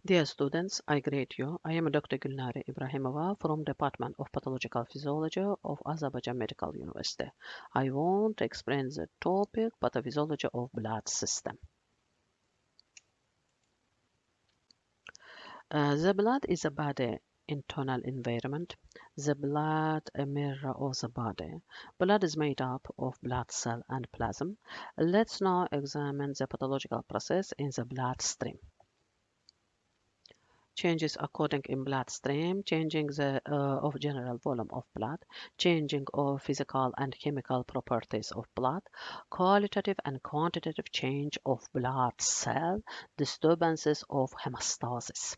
Dear students, I greet you. I am Dr. Gülnara Ibrahimova from Department of Pathological Physiology of Azerbaijan Medical University. I want to explain the topic pathophysiology of blood system. The blood is a body internal environment. The blood a mirror of the body. Blood is made up of blood cell and plasma. Let's now examine the pathological process in the bloodstream. Changes according in bloodstream, changing the of general volume of blood, changing of physical and chemical properties of blood, qualitative and quantitative change of blood cell, disturbances of hemostasis.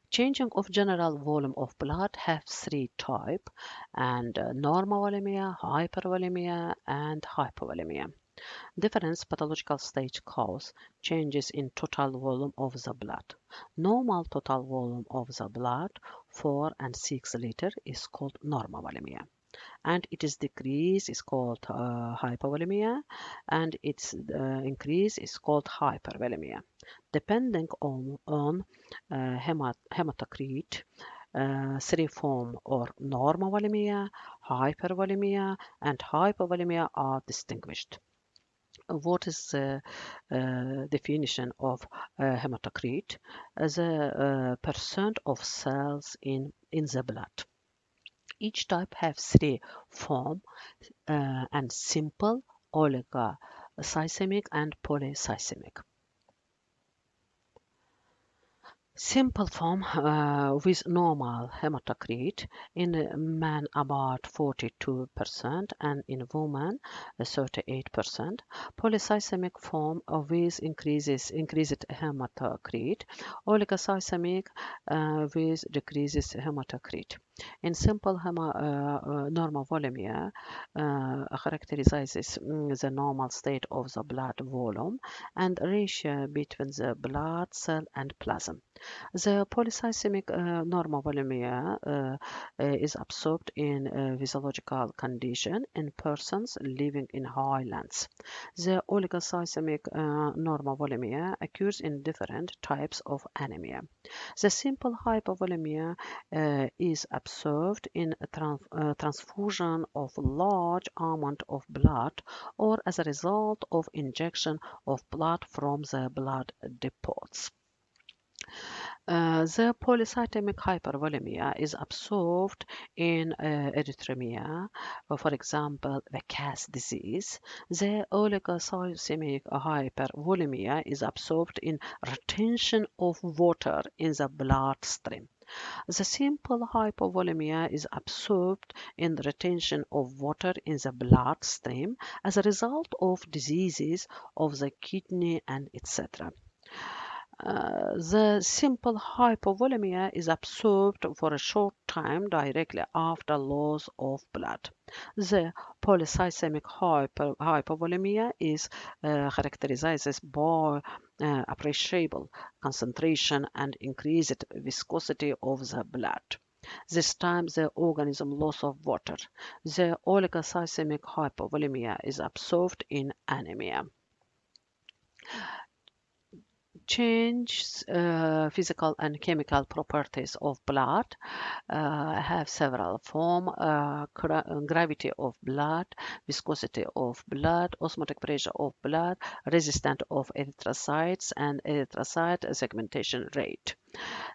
Changing of general volume of blood have three types, and normovolemia, hypervolemia, and hypovolemia. Different pathological stage cause changes in total volume of the blood. Normal total volume of the blood, 4 and 6 liter, is called normovolemia. And its decrease is called hypovolemia, and its increase is called hypervolemia. Depending on hematocrit, three form or normovolemia, hypervolemia, and hypovolemia are distinguished. What is the definition of hematocrit? As a percent of cells in the blood. Each type has three forms and simple, oligocycemic, and polycycemic. Simple form with normal hematocrit in man about 42% and in women 38%. Polycycemic form with increased hematocrit. Oligocycemic with decreases hematocrit. In simple normovolemia characterizes the normal state of the blood volume and ratio between the blood cell and plasma. The polycythemic normovolemia is absorbed in physiological condition in persons living in highlands. The oligocythemic normovolemia occurs in different types of anemia. The simple hypovolemia is observed in transfusion of large amount of blood or as a result of injection of blood from the blood depots. The polycythemic hypervolemia is absorbed in erythemia, for example, the CAS disease. The oligocythemic hypervolemia is absorbed in retention of water in the bloodstream. The simple hypovolemia is absorbed in the retention of water in the bloodstream as a result of diseases of the kidney and etc. The simple hypovolemia is absorbed for a short time directly after loss of blood. The polycythemic hypovolemia is characterized by appreciable concentration and increased viscosity of the blood. This time the organism loss of water. The oligocythemic hypovolemia is absorbed in anemia. Changes physical and chemical properties of blood have several forms: gravity of blood, viscosity of blood, osmotic pressure of blood, resistance of erythrocytes, and erythrocyte segmentation rate.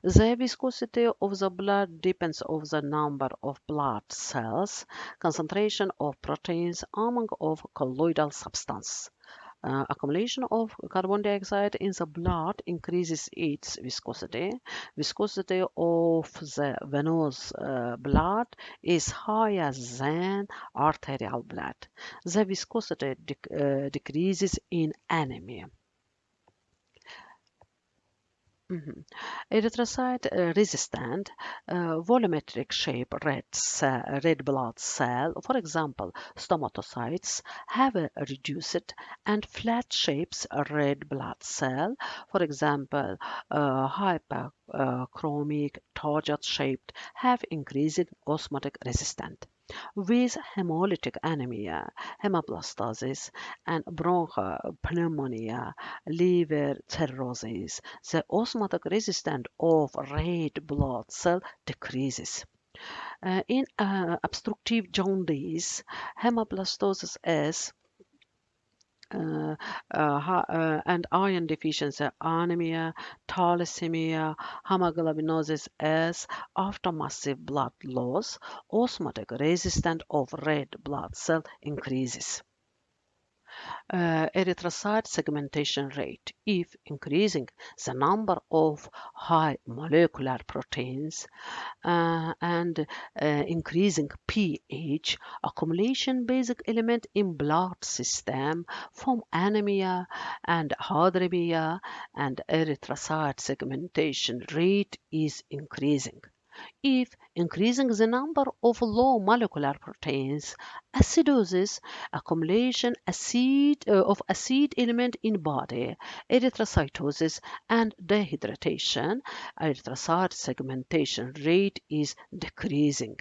The viscosity of the blood depends on the number of blood cells, concentration of proteins, among of colloidal substance. Accumulation of carbon dioxide in the blood increases its viscosity. Viscosity of the venous blood is higher than arterial blood. The viscosity decreases in anemia. Erythrocyte resistant volumetric shape red blood cell, for example, stomatocytes, have a reduced and flat shapes red blood cell, for example, hyperchromic target shaped, have increased osmotic resistance. with hemolytic anemia, hemoblastosis, and bronchopneumonia, liver cirrhosis. The osmotic resistance of red blood cell decreases. In obstructive jaundice, hemoblastosis is and iron deficiency, anemia, thalassemia, hemoglobinosis S after massive blood loss, osmotic resistance of red blood cell increases. Erythrocyte segmentation rate. If increasing the number of high molecular proteins and increasing pH, accumulation basic element in blood system form anemia and hyperemia, and erythrocyte segmentation rate is increasing. If increasing the number of low molecular proteins, acidosis, accumulation of acid element in body, erythrocytosis, and dehydration, erythrocyte segmentation rate is decreasing.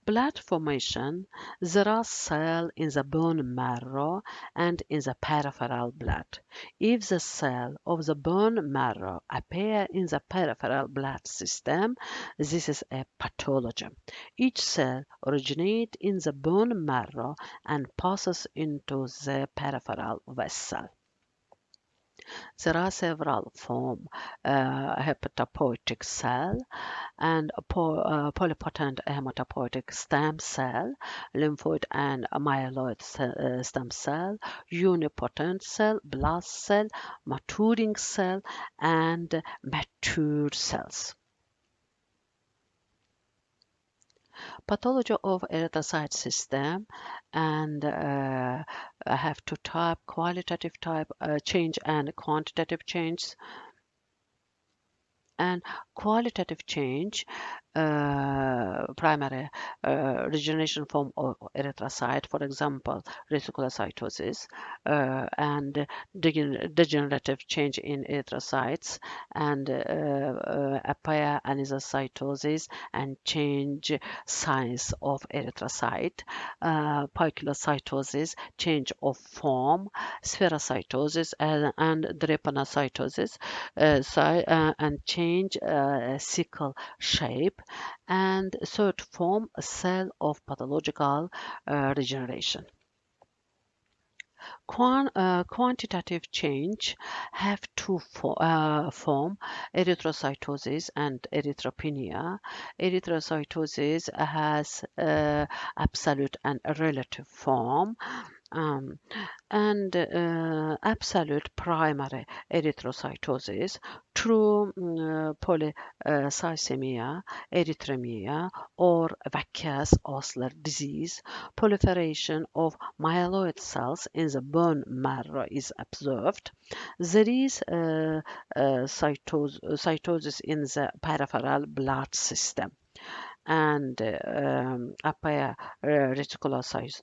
Blood formation. There are cells in the bone marrow and in the peripheral blood. If the cell of the bone marrow appear in the peripheral blood system, this is a pathology. Each cell originates in the bone marrow and passes into the peripheral vessel. There are several forms: hematopoietic cell and polypotent hematopoietic stem cell, lymphoid and myeloid stem cell, unipotent cell, blast cell, maturing cell, and mature cells. Pathology of erythrocyte system, and I have two types: qualitative type change and quantitative change. And qualitative change, primary regeneration form of erythrocyte, for example, reticulocytosis, and degenerative change in erythrocytes, and appear anisocytosis and change size of erythrocyte, poikilocytosis, change of form, spherocytosis, and drepanocytosis, and change sickle shape, and third form, a cell of pathological regeneration. Quantitative change have two form: erythrocytosis and erythropenia. Erythrocytosis has absolute and relative form. And absolute primary erythrocytosis, true polycythemia, erythemia, or Vaquez Osler disease, proliferation of myeloid cells in the bone marrow is observed. There is cytosis in the peripheral blood system, and appear reticulocytosis,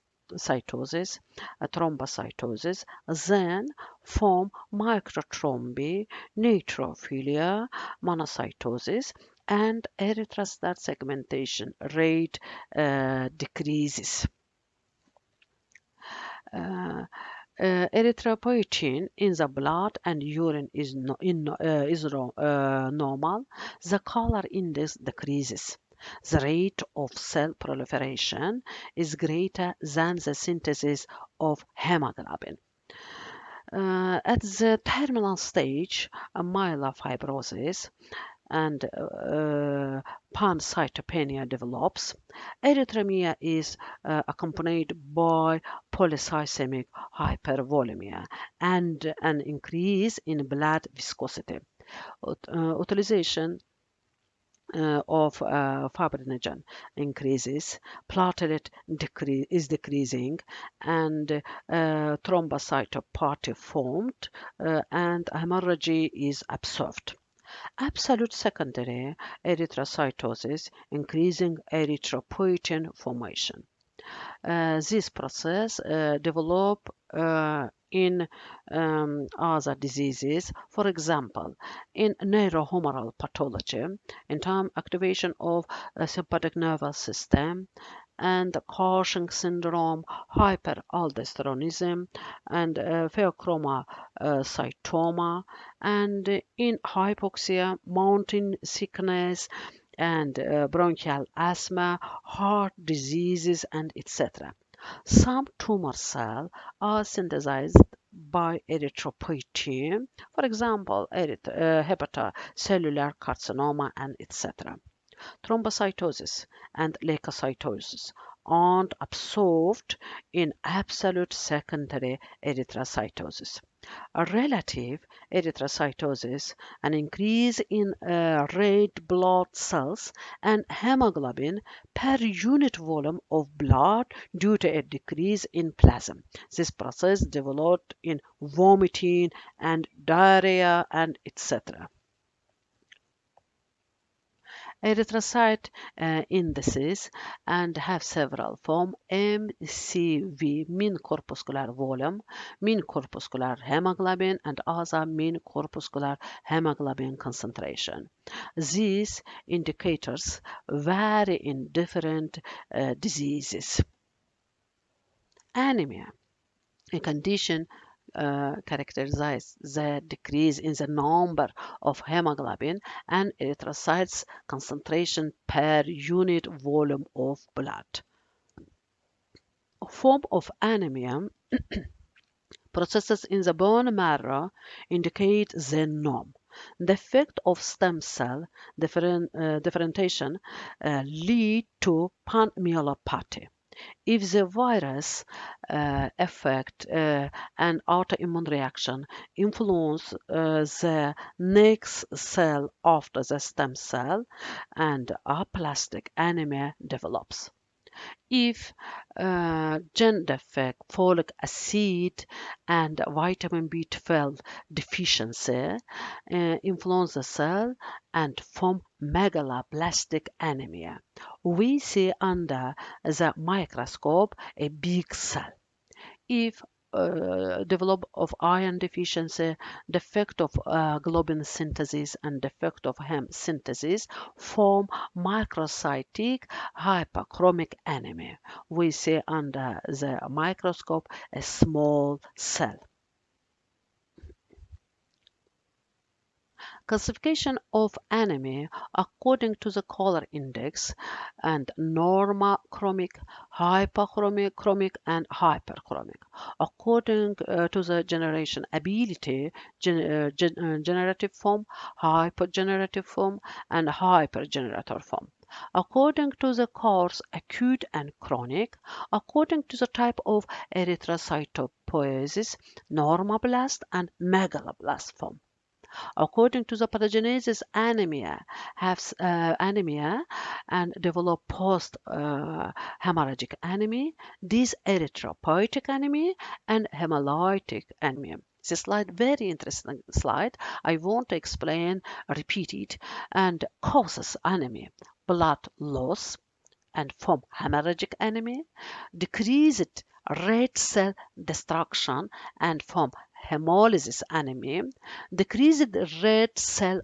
thrombocytosis, then form microthrombi, neutrophilia, monocytosis, and erythrocyte segmentation rate decreases. Erythropoietin in the blood and urine is normal. The color index decreases. The rate of cell proliferation is greater than the synthesis of hemoglobin. At the terminal stage, myelofibrosis and pancytopenia develops. Erythemia is accompanied by polycythemic hypervolemia and an increase in blood viscosity. Utilization of fibrinogen increases, platelet is decreasing, and thrombocytopathy formed, and hemorrhage is observed. Absolute secondary erythrocytosis, increasing erythropoietin formation. This process develop in other diseases. For example, in neurohumoral pathology, in term activation of the sympathetic nervous system, and the Cushing syndrome, hyperaldosteronism, and pheochromocytoma, and in hypoxia, mountain sickness, and bronchial asthma, heart diseases, and etc. Some tumor cells are synthesized by erythropoietin, for example, hepatocellular carcinoma, and etc. Thrombocytosis and leukocytosis aren't absorbed in absolute secondary erythrocytosis. A relative erythrocytosis, an increase in red blood cells and hemoglobin per unit volume of blood due to a decrease in plasma. This process developed in vomiting and diarrhea and etc. Erythrocyte indices and have several forms: MCV, mean corpuscular volume, mean corpuscular hemoglobin, and other mean corpuscular hemoglobin concentration. These indicators vary in different diseases. Anemia, a condition characterizes the decrease in the number of hemoglobin and erythrocytes concentration per unit volume of blood. A form of anemia processes in the bone marrow indicate the norm. The effect of stem cell differentiation lead to panmyelopathy. If the virus effect an autoimmune reaction influence the next cell after the stem cell, and aplastic anemia develops. If gene defect, folic acid, and vitamin B12 deficiency influence the cell and form megaloblastic anemia. We see under the microscope a big cell. If develop of iron deficiency, defect of globin synthesis, and defect of hem synthesis form microcytic hyperchromic anemia. We see under the microscope a small cell. Classification of anemia according to the color index and normochromic, hyperchromic, and hyperchromic. According to the generation ability, generative form, hypogenerative form, and hypergenerator form. According to the course, acute and chronic. According to the type of erythrocytopoiesis, normoblast and megaloblast form. According to the pathogenesis, anemia and develop post hemorrhagic anemia, dyserythropoietic anemia, and hemolytic anemia. This slide, very interesting slide. I want to explain, repeat it, and causes anemia: blood loss and form hemorrhagic anemia, decreased red cell destruction and form hemolysis anemia, decreased red cell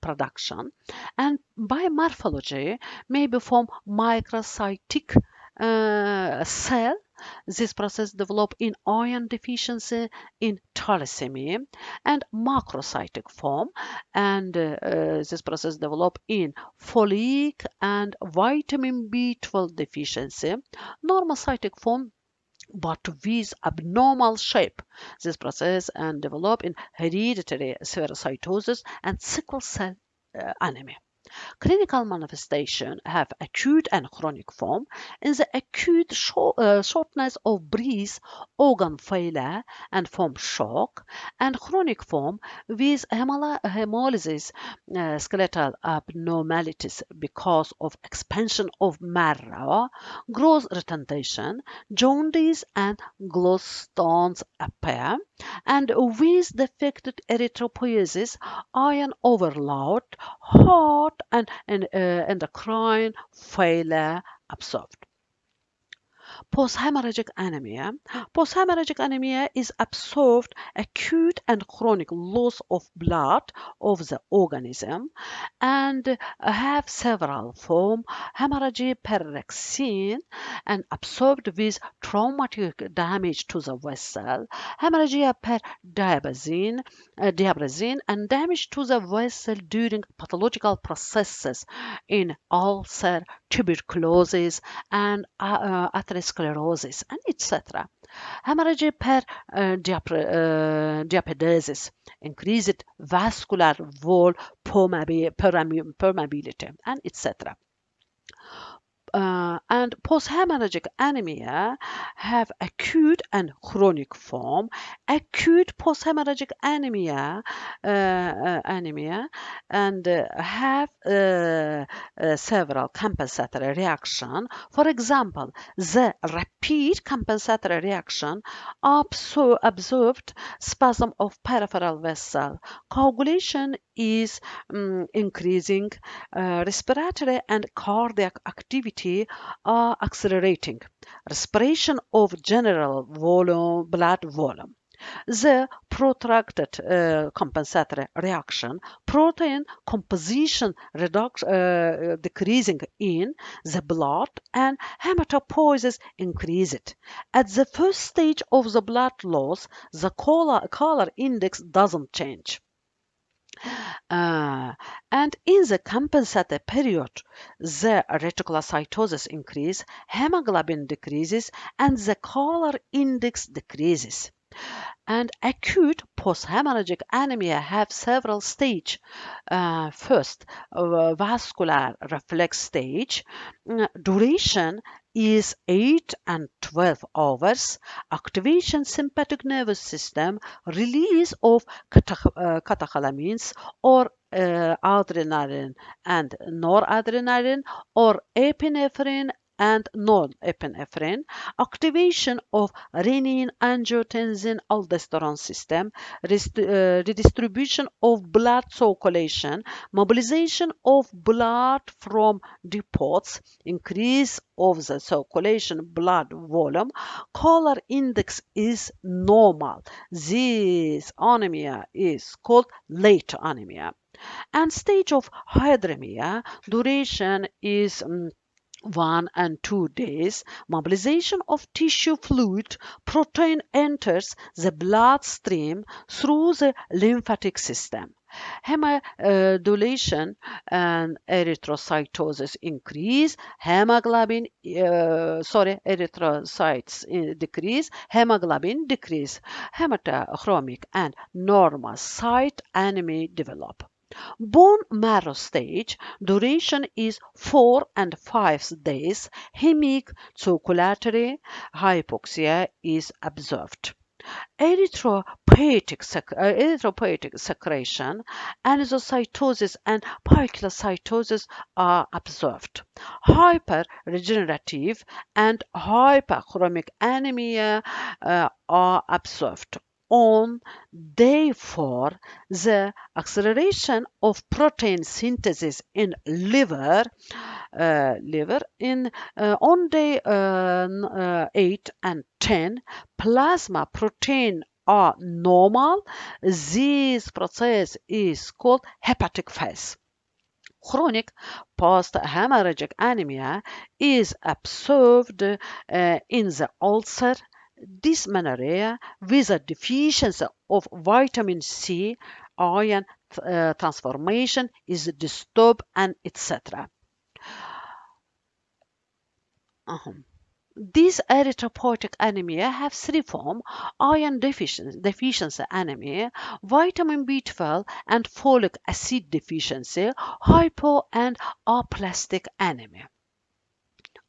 production, and by morphology may be form microcytic cell. This process develop in iron deficiency, in thalassemia, and macrocytic form, and this process develop in folic and vitamin B12 deficiency, normocytic form, but with abnormal shape. This process and develop in hereditary spherocytosis and sickle cell anemia. Clinical manifestation have acute and chronic form. In the acute, shortness of breath, organ failure, and form shock, and chronic form with hemolysis, skeletal abnormalities because of expansion of marrow, growth retardation, jaundice, and gallstones appear, and with defected erythropoiesis, iron overload, heart and endocrine failure observed. Post-hemorrhagic anemia. Post-hemorrhagic anemia is observed acute and chronic loss of blood of the organism and have several forms. Hemorrhage paroxysm and observed with traumatic damage to the vessel. Hemorrhagia per diaphragm and damage to the vessel during pathological processes in ulcer, tuberculosis, and atherosclerosis, and etc. Hemorrhage per diapedesis, increased vascular wall permeability, and etc. And post-hemorrhagic anemia have acute and chronic form. Acute post-hemorrhagic anemia and have several compensatory reaction. For example, the repeat compensatory reaction observed spasm of peripheral vessel. Coagulation is increasing. Respiratory and cardiac activity are accelerating. Respiration of general volume, blood volume. The protracted compensatory reaction, protein composition decreasing in the blood and hematopoiesis increased. At the first stage of the blood loss, the color index doesn't change. And in the compensated period, the reticulocytosis increase, hemoglobin decreases, and the color index decreases. And acute post-hemorrhagic anemia have several stages. First, vascular reflex stage. Duration is 8 and 12 hours. Activation sympathetic nervous system, release of catecholamines or adrenaline and noradrenaline or epinephrine and norepinephrine, activation of renin, angiotensin, aldosterone system, redistribution of blood circulation, mobilization of blood from depots, increase of the circulation blood volume, color index is normal. This anemia is called late anemia. And stage of hyderemia, duration is 1 and 2 days. Mobilization of tissue fluid, protein enters the bloodstream through the lymphatic system. Hemodulation and erythrocytosis increase, erythrocytes decrease, hemoglobin decrease, hematochromic and normal site anemia develop. Bone marrow stage, duration is 4 and 5 days. Hemic circulatory hypoxia is observed. Erythropoietic secretion, anisocytosis, and poikilocytosis are observed. Hyperregenerative and hyperchromic anemia are observed. On day 4, the acceleration of protein synthesis in liver on day 8 and 10, plasma protein are normal. This process is called hepatic phase. Chronic post-hemorrhagic anemia is observed in the ulcer, dysmenorrhea with a deficiency of vitamin C, iron transformation is disturbed, and etc. This erythropoietic anemia have 3 forms: iron deficiency anemia, vitamin B12 and folic acid deficiency, hypo and aplastic anemia.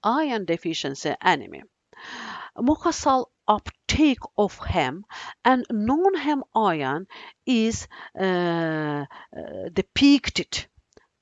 Iron deficiency anemia. Mucosal uptake of hem and non-hem iron is depicted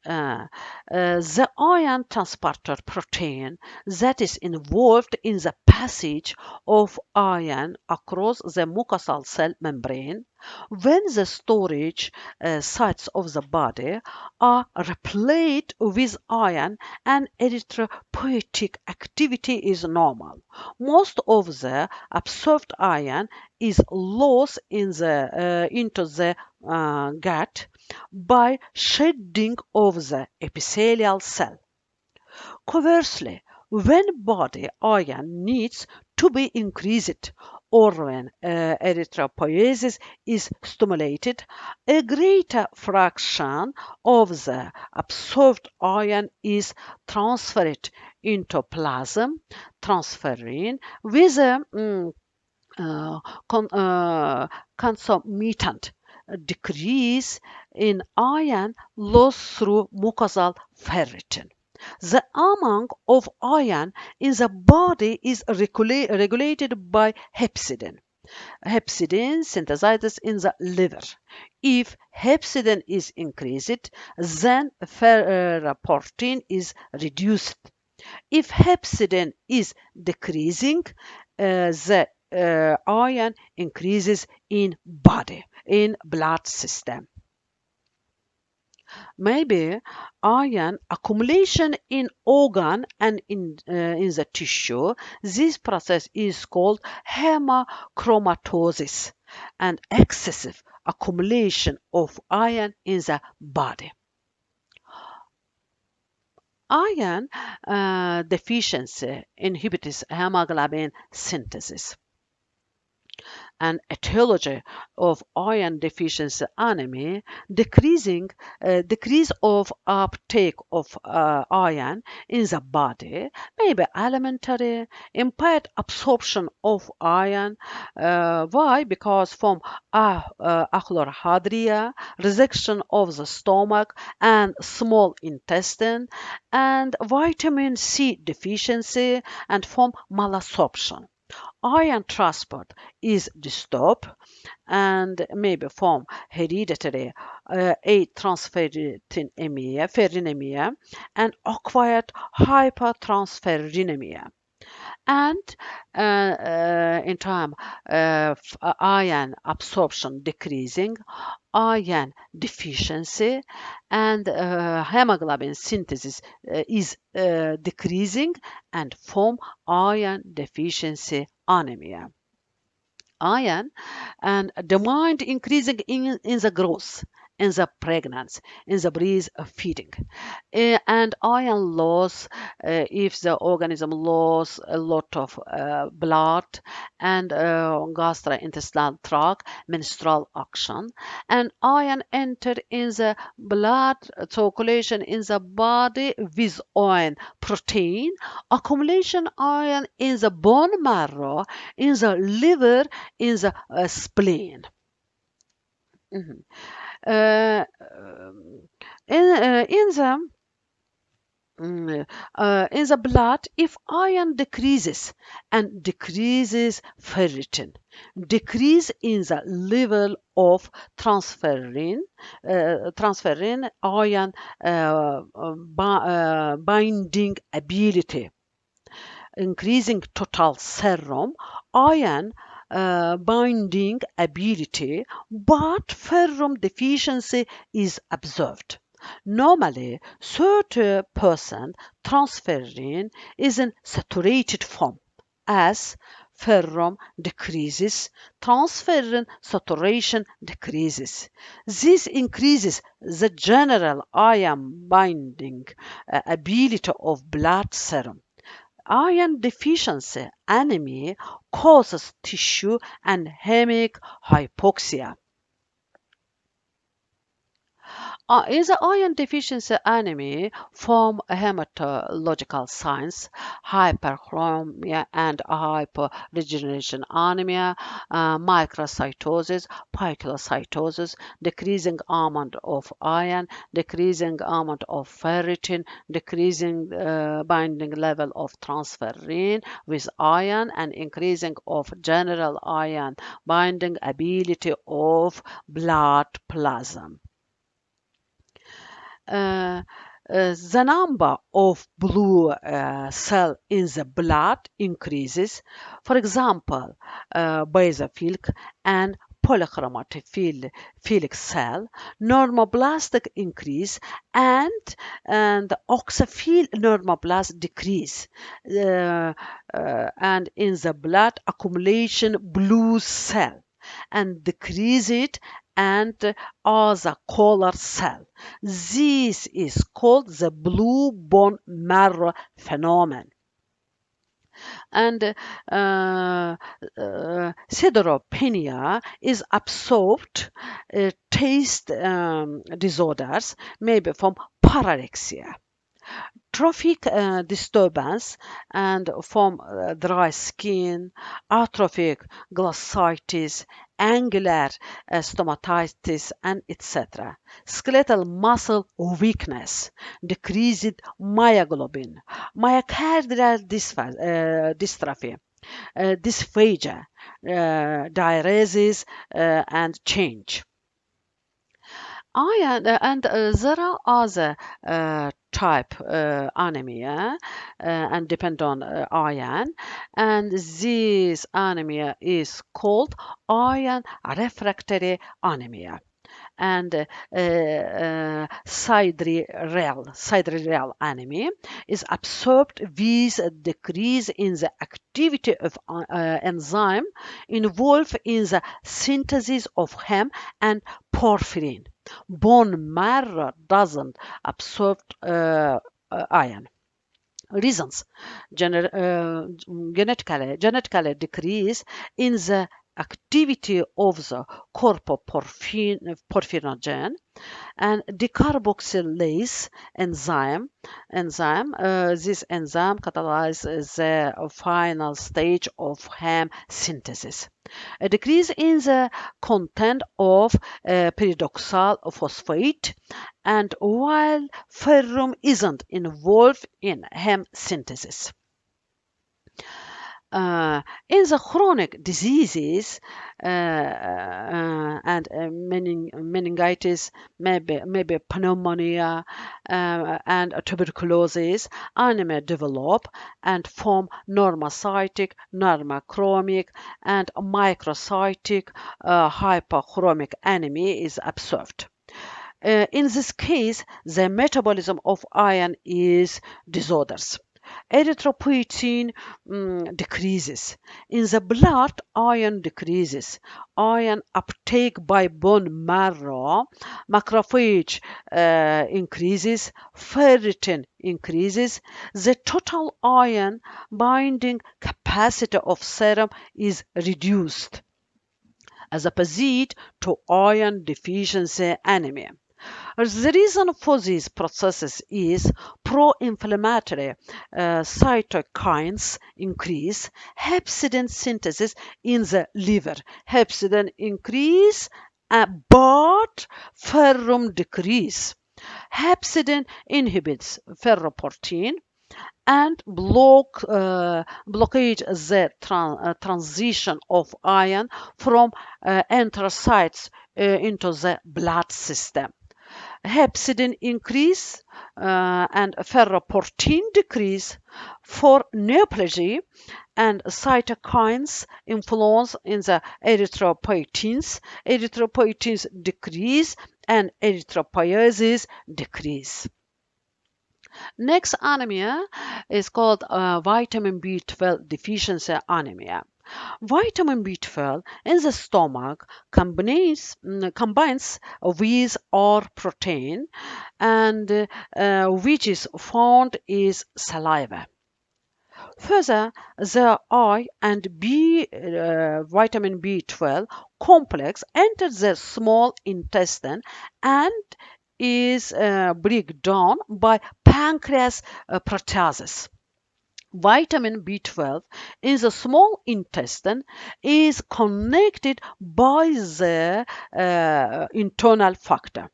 the iron transporter protein that is involved in the passage of iron across the mucosal cell membrane. When the storage sites of the body are replete with iron, and erythropoietic activity is normal. Most of the absorbed iron is lost into the gut by shedding of the epithelial cell. Conversely, when body iron needs to be increased or when erythropoiesis is stimulated, a greater fraction of the absorbed iron is transferred into plasma, transferring with a concomitant decrease in iron loss through mucosal ferritin. The amount of iron in the body is regulated by hepcidin. Hepcidin synthesizes in the liver. If hepcidin is increased, then ferroportin is reduced. If hepcidin is decreasing, the iron increases in blood system. Maybe iron accumulation in organ and in the tissue. This process is called hemochromatosis, and excessive accumulation of iron in the body. Iron deficiency inhibits hemoglobin synthesis. An etiology of iron deficiency anemia, decrease of uptake of iron in the body, maybe alimentary, impaired absorption of iron. Why? Because from achlorhydria, resection of the stomach and small intestine, and vitamin C deficiency, and from malabsorption. Iron transport is disturbed and maybe from hereditary atransferrinemia and acquired hypertransferrinemia. And in time iron absorption decreasing, iron deficiency, and hemoglobin synthesis is decreasing, and form iron deficiency anemia. Iron and demand increasing in the growth, in the pregnancy, in the breastfeeding, and iron loss if the organism lost a lot of blood, and gastrointestinal tract, menstrual action, and iron enter in the blood circulation in the body with iron protein, accumulation iron in the bone marrow, in the liver, in the spleen. Mhm. Uh, in the blood, if iron decreases and decreases ferritin, decrease in the level of transferrin iron binding ability, increasing total serum iron binding ability, but ferrum deficiency is observed. Normally, 30% transferrin is in saturated form. As ferrum decreases, transferrin saturation decreases. This increases the general iron binding ability of blood serum. Iron deficiency anemia causes tissue and hemic hypoxia. In the iron deficiency anemia form hematological signs, hyperchromia and hyperregeneration anemia, microcytosis, poikilocytosis, decreasing amount of iron, decreasing amount of ferritin, decreasing binding level of transferrin with iron, and increasing of general iron binding ability of blood plasma. The number of blue cells in the blood increases. For example, basophilic and polychromatic cell, normoblastic increase, and the oxophil normoblast decrease. And in the blood accumulation blue cell and decrease it and as a color cell. This is called the blue bone marrow phenomenon. And sideropenia is absorbed taste disorders, maybe from paralexia. Trophic disturbance and from dry skin, atrophic glossitis, angular stomatitis, and etc. Skeletal muscle weakness, decreased myoglobin, myocardial dystrophy, dysphagia, diuresis, and change. And there are other type anemia and depend on iron, and this anemia is called iron refractory anemia. And sidereal anemia is absorbed with a decrease in the activity of enzyme involved in the synthesis of heme and porphyrin. Bone marrow doesn't absorb iron. Reasons: genetically decrease in the activity of the corpoporphyrinogen and decarboxylase enzyme. This enzyme catalyzes the final stage of heme synthesis. A decrease in the content of pyridoxal phosphate, and while ferrum isn't involved in heme synthesis. In the chronic diseases and meningitis, maybe pneumonia and tuberculosis, anemia develop and form normocytic, normochromic, and microcytic hyperchromic anemia is observed. In this case, the metabolism of iron is disorders. Erythropoietin decreases. In the blood, iron decreases. Iron uptake by bone marrow, macrophage increases, ferritin increases. The total iron binding capacity of serum is reduced, as opposite to iron deficiency anemia. The reason for these processes is pro-inflammatory cytokines increase, hepcidin synthesis in the liver. Hepcidin increase, but ferrum decrease. Hepcidin inhibits ferroportin and blockade the transition of iron from enterocytes into the blood system. Hepcidin increase and ferroportin decrease for neoplasia, and cytokines influence in the erythropoietins. Erythropoietins decrease and erythropoiesis decrease. Next anemia is called vitamin B12 deficiency anemia. Vitamin B12 in the stomach combines with R protein, and which is found in saliva. Further, the I and B vitamin B12 complex enters the small intestine and is break down by pancreas proteases. Vitamin B12 in the small intestine is connected by the internal factor.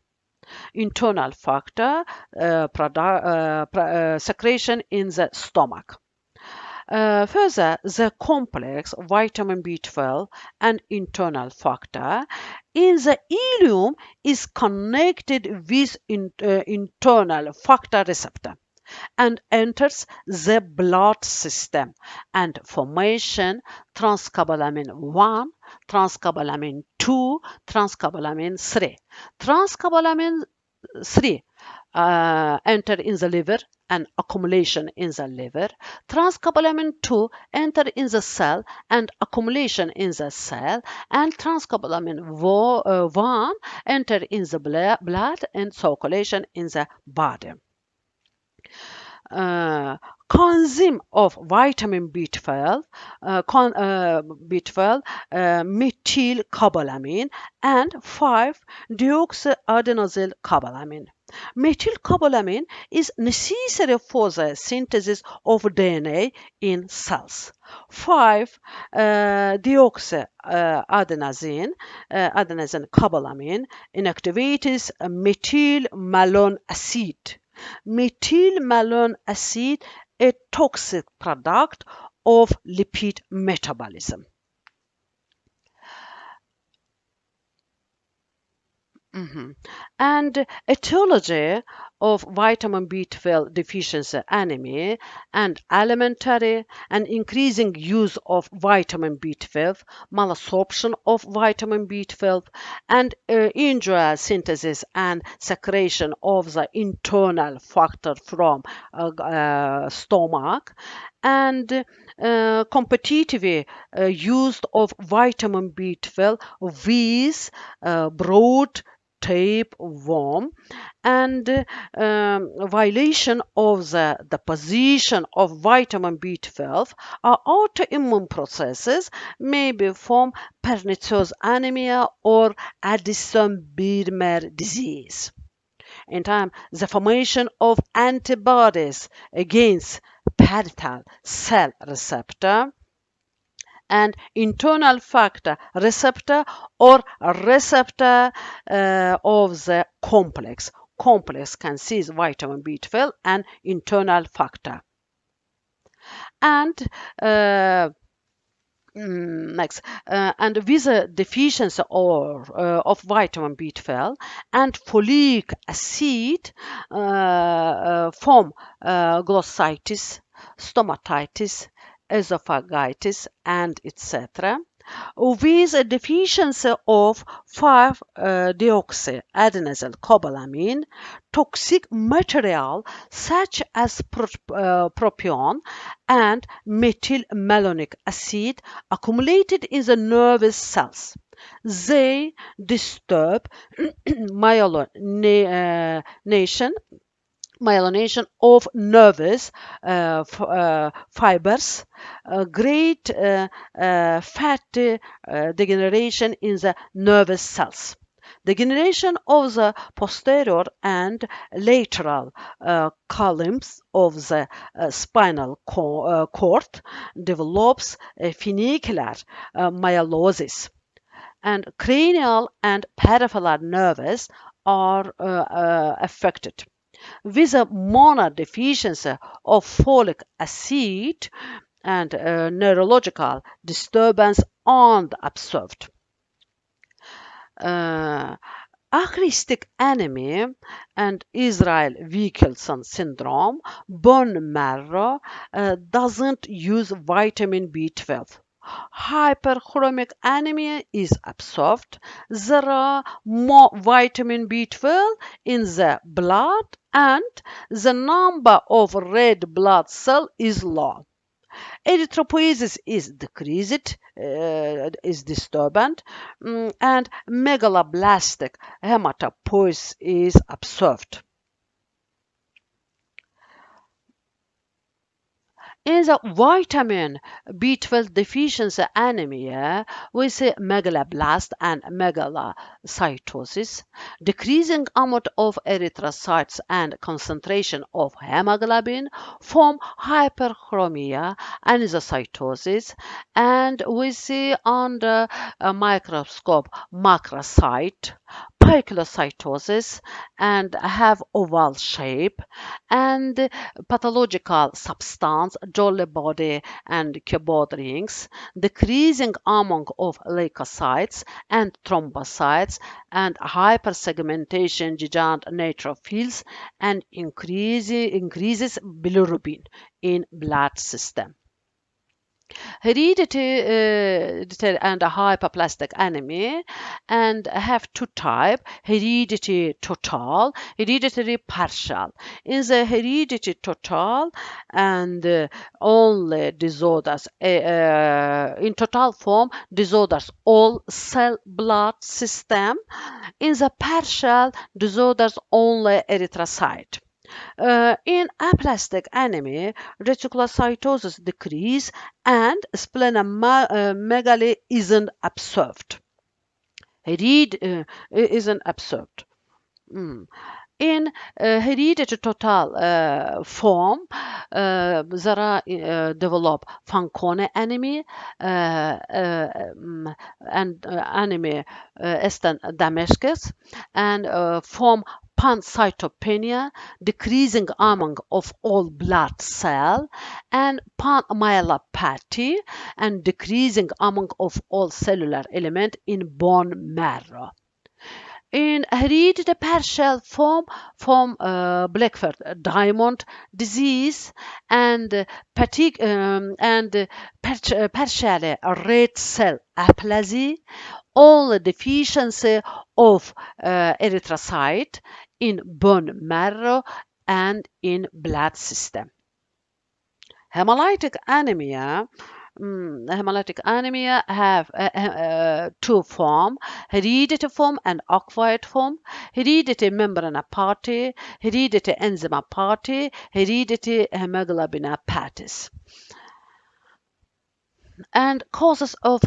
Internal factor secretion in the stomach. Further, the complex vitamin B12 and internal factor in the ileum is connected with internal factor receptor and enters the blood system and formation transcobalamin 1, transcobalamin 2, transcobalamin 3. Transcobalamin 3 enter in the liver and accumulation in the liver. Transcobalamin 2 enter in the cell and accumulation in the cell. And transcobalamin 1 enter in the blood and circulation in the body. Coenzyme of vitamin B12, methylcobalamin, and 5-deoxyadenosylcobalamin. Methylcobalamin is necessary for the synthesis of DNA in cells. 5-deoxyadenosylcobalamin inactivates methylmalone acid. Methylmalone acid, a toxic product of lipid metabolism. And etiology of vitamin B12 deficiency anemia and alimentary and increasing use of vitamin B12, malabsorption of vitamin B12, and injury synthesis and secretion of the internal factor from stomach, and competitive use of vitamin B12 with broad tapeworm, and violation of the deposition of vitamin B12 are autoimmune processes, maybe from pernicious anemia or Addison-Birmer disease. In time, the formation of antibodies against parietal cell receptor and internal factor receptor or receptor of the complex. Complex can seize vitamin B12 and internal factor. And next, and with a deficiency of vitamin B12 and folic acid from glossitis, stomatitis, esophagitis, and etc. With a deficiency of 5-deoxyadenosylcobalamin, toxic material such as propion and methylmalonic acid accumulated in the nervous cells. They disturb myelination of nervous fibers, great fat degeneration in the nervous cells. Degeneration of the posterior and lateral columns of the spinal cord develops funicular myelinosis, and cranial and peripheral nerves are affected. With a monodeficiency of folic acid and neurological disturbance unobserved. Achristic anemia and Israel-Wilkinson syndrome, bone marrow doesn't use vitamin B12. Hyperchromic anemia is observed. There are more vitamin B12 in the blood and the number of red blood cells is low. Erythropoiesis is decreased, is disturbed, and megaloblastic hematopoiesis is observed. In the vitamin B12 deficiency anemia, we see megaloblast and megalocytosis, decreasing amount of erythrocytes and concentration of hemoglobin, form hyperchromia, anisocytosis, and we see under a microscope macrocyte, poikilocytosis, and have oval shape, and pathological substance jolly body and keyboard rings, decreasing amount of leukocytes and thrombocytes, and hypersegmentation gigant neutrophils, and increases bilirubin in blood system. Hereditary and hyperplastic anemia, and have two types: hereditary total, hereditary partial. In the hereditary total and only disorders, in total form, disorders all cell blood system. In the partial, disorders only erythrocyte. In aplastic anemia, reticulocytosis decrease and splenomegaly isn't observed. Isn't observed. In hereditary total form, there are develop Fanconi anemia and anemia Eastern Damascus, and form pancytopenia, decreasing amount of all blood cell, and panmyelopathy, and decreasing amount of all cellular element in bone marrow. In hereditary partial form, Blackford diamond disease, and partially red cell aplasia, all deficiency of erythrocyte in bone marrow and in blood system. Hemolytic anemia. Hemolytic anemia have two forms: hereditary form and acquired form. Hereditary membranopathy, hereditary enzymopathy, hereditary hemoglobinopathies. And causes of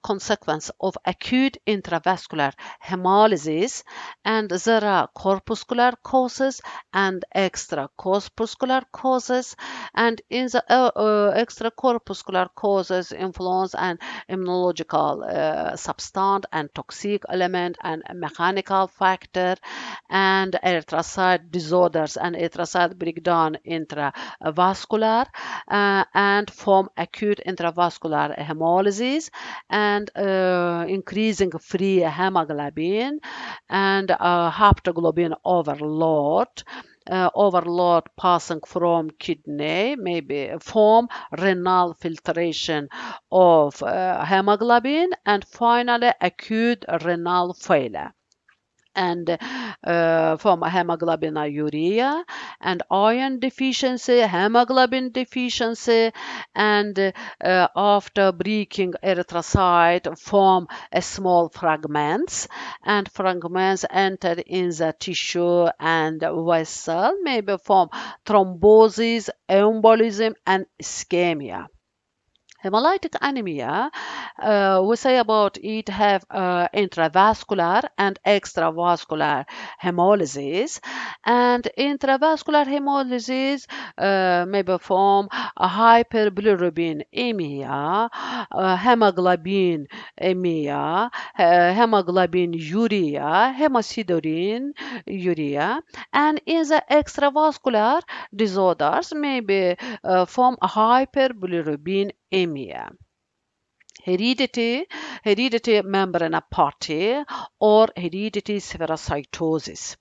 consequence of acute intravascular hemolysis, and there are corpuscular causes and extracorpuscular causes, and in the extracorpuscular causes influence and immunological substance and toxic element and mechanical factor, and erythrocyte disorders and erythrocyte breakdown intravascular, and form acute intravascular hemolysis, and increasing free hemoglobin, and haptoglobin overload. Overload passing from kidney, maybe form renal filtration of hemoglobin, and finally acute renal failure, and from hemoglobinuria, and iron deficiency, hemoglobin deficiency, and after breaking erythrocyte form small fragments, and fragments enter in the tissue and vessel, maybe form thrombosis, embolism, and ischemia. Hemolytic anemia, we say about it have intravascular and extravascular hemolysis, and intravascular hemolysis may perform a hyperbilirubinemia, hemoglobinemia, hemoglobinuria, hemosiderin and in the extravascular disorders may be form a hyperbilirubinemia. Hereditary membranopathy or hereditary spherocytosis.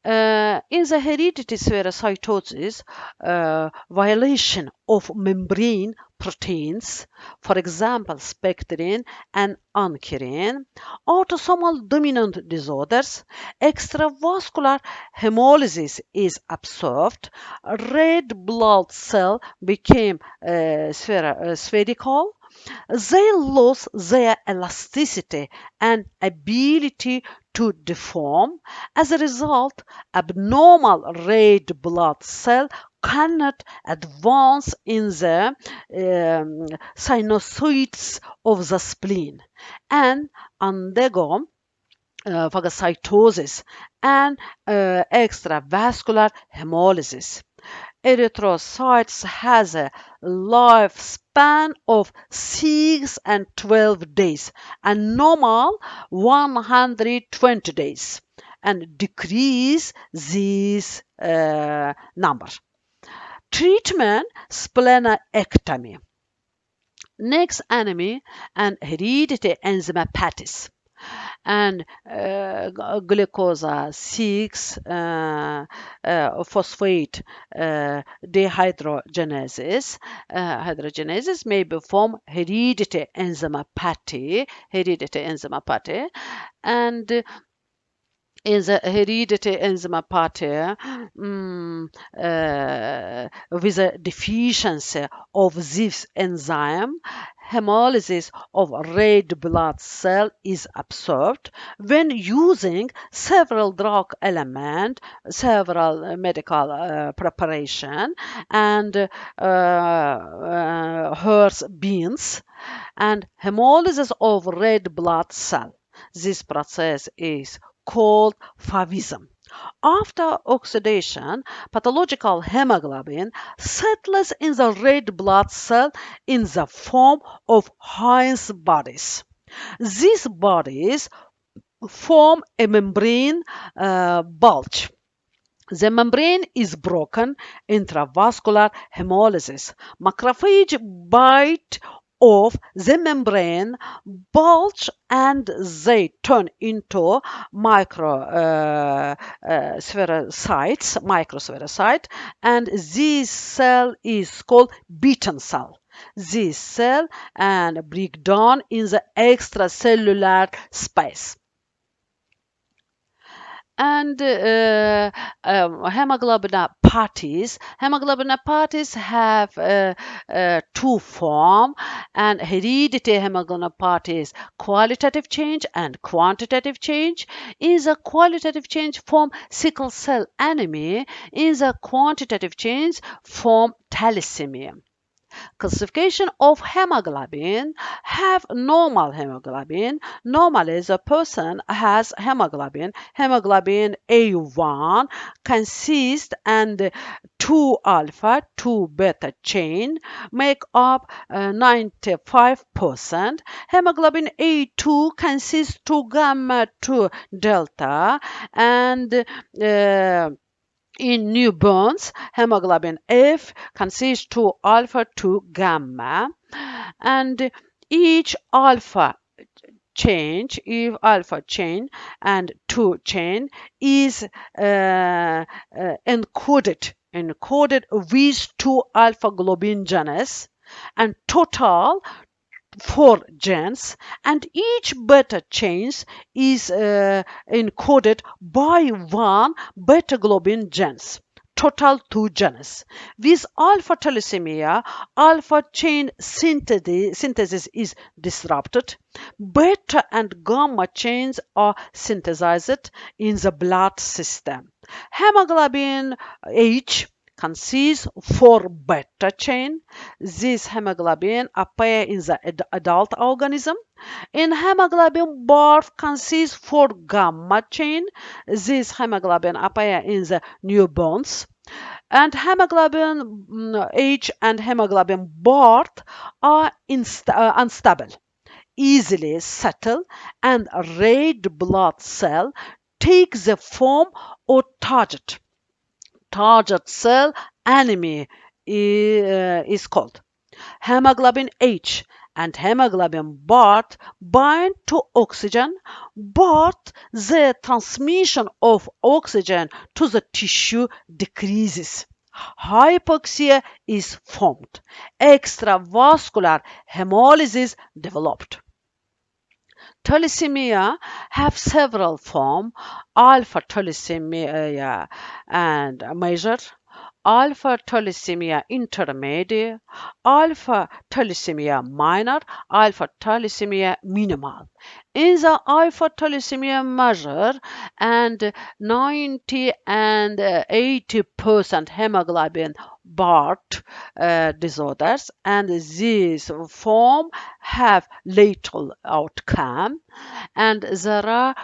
In the hereditary spherocytosis, violation of membrane proteins, for example, spectrin and ankyrin, autosomal dominant disorders, extravascular hemolysis is observed, red blood cell became spherical, they lose their elasticity and ability to deform. As a result, abnormal red blood cell cannot advance in the sinusoids of the spleen and undergo phagocytosis and extravascular hemolysis. Erythrocytes has a lifespan of 6 and 12 days and normal 120 days, and decrease this number. Treatment, splenectomy. Next, anemia and hereditary enzymopathies. And glucose 6 phosphate dehydrogenases. Hydrogenases may perform hereditary enzymopathy, and is a hereditary enzymopathy with a deficiency of this enzyme. Hemolysis of red blood cell is observed when using several drug elements, several medical preparation, and horse beans, and hemolysis of red blood cell. This process is called favism. After oxidation, pathological hemoglobin settles in the red blood cell in the form of Heinz bodies. These bodies form a membrane bulge. The membrane is broken intravascular hemolysis. Macrophage bite of the membrane bulge and they turn into microspherocytes, and this cell is called beaten cell. This cell and break down in the extracellular space. And hemoglobinopathies. Hemoglobinopathies have two forms, and hereditary hemoglobinopathies, qualitative change and quantitative change. In the qualitative change form sickle cell anemia. In the quantitative change form thalassemia. Classification of hemoglobin. Have normal hemoglobin. Normally, the person has hemoglobin A1 consists and 2 alpha, 2 beta chain make up 95%. Hemoglobin A2 consists 2 gamma, 2 delta, and in newborns, hemoglobin F consists 2 alpha, 2 gamma, and each alpha chain and 2 chain is encoded with 2 alpha globin genes, and total 4 genes, and each beta chain is encoded by 1 beta globin genes. Total 2 genes. With alpha thalassemia, alpha chain synthesis is disrupted. Beta and gamma chains are synthesized in the blood system. Hemoglobin H consists 4 beta chain. This hemoglobin appear in the adult organism. In hemoglobin BARF consists 4 gamma chain. This hemoglobin appear in the newborns. And hemoglobin H and hemoglobin BARF are unstable, easily settle, and red blood cell take the form of target cell anemia is called. Hemoglobin H and hemoglobin BARF bind to oxygen, but the transmission of oxygen to the tissue decreases. Hypoxia is formed. Extravascular hemolysis developed. Thalassemia have several forms: alpha thalassemia and major, alpha thalassemia intermediate, alpha thalassemia minor, alpha thalassemia minimal. In the alpha thalassemia major, and 90 and 80% hemoglobin BARF disorders, and this form have lethal outcome, and there are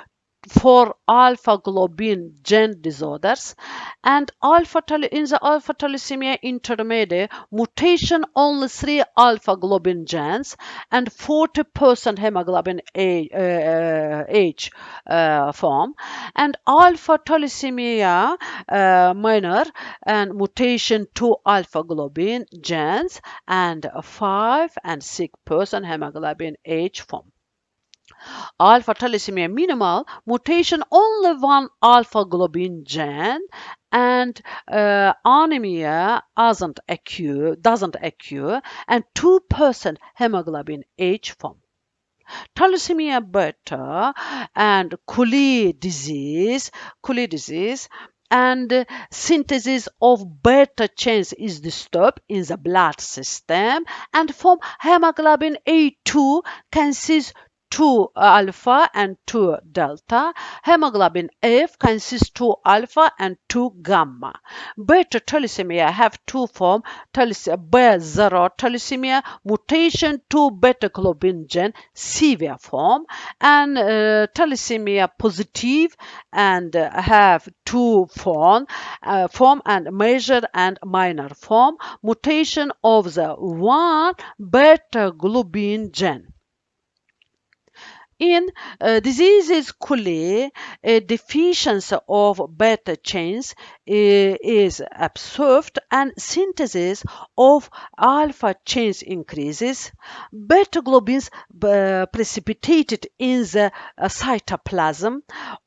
for alpha globin gene disorders, and in the alpha thalassemia intermediate mutation only 3 alpha globin genes and 40% hemoglobin H form, and alpha thalassemia minor and mutation 2 alpha globin genes and 5 and 6% hemoglobin H form. Alpha thalassemia minimal mutation only 1 alpha globin gene and anemia doesn't occur and 2% hemoglobin H form. Thalassemia beta and Cooley disease and synthesis of beta chains is disturbed in the blood system and form hemoglobin A2 consists 2 alpha and 2 delta. Hemoglobin F consists 2 alpha and 2 gamma. Beta thalassemia have two forms: B0 thalassemia mutation 2 beta globin gene severe form, and thalassemia positive and have two form and major and minor form mutation of the 1 beta globin gene. In diseases Cooley, a deficiency of beta chains is observed and synthesis of alpha chains increases. Beta globins precipitated in the cytoplasm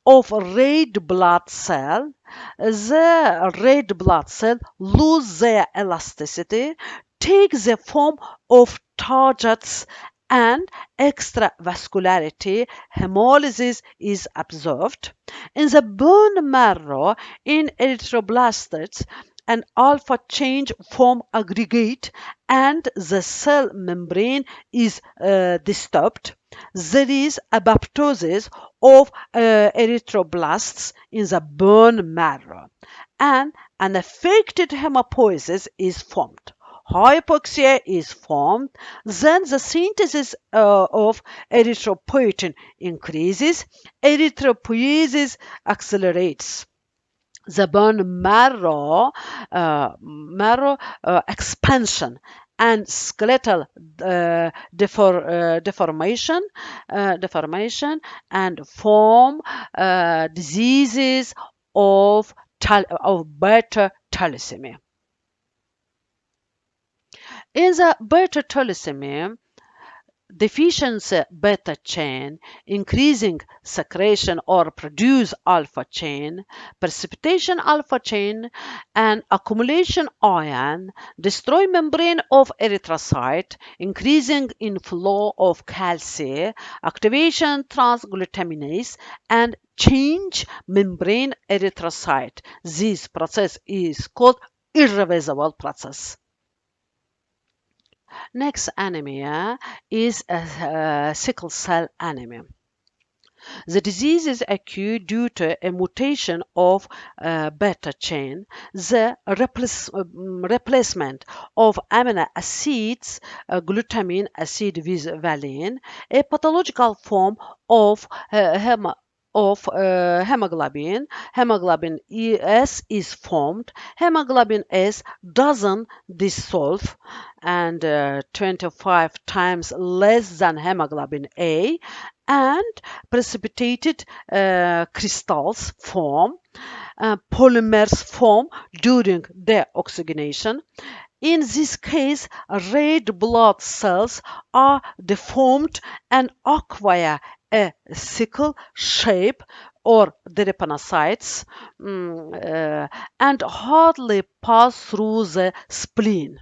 of red blood cell. The red blood cell lose their elasticity, take the form of targets, and extravascularity hemolysis is observed. In the bone marrow, in erythroblasts, an alpha chain form aggregate and the cell membrane is disturbed. There is apoptosis of erythroblasts in the bone marrow, and an affected hematopoiesis is formed. Hypoxia is formed, then the synthesis of erythropoietin increases, erythropoiesis accelerates. The bone marrow expansion and skeletal deformation and form diseases of beta thalassemia. In the beta thalassemia, deficiency beta chain, increasing secretion or produce alpha chain, precipitation alpha chain, and accumulation ion, destroy membrane of erythrocyte, increasing inflow of calcium, activation transglutaminase, and change membrane erythrocyte. This process is called irreversible process. Next anemia is sickle cell anemia. The disease is acute due to a mutation of beta chain, the replacement of amino acids, glutamine acid with valine, a pathological form of hemoglobin. Hemoglobin S is formed. Hemoglobin S doesn't dissolve and 25 times less than hemoglobin A, and precipitated crystals form, polymers form during deoxygenation. In this case, red blood cells are deformed and acquire a sickle shape or drepanocytes and hardly pass through the spleen.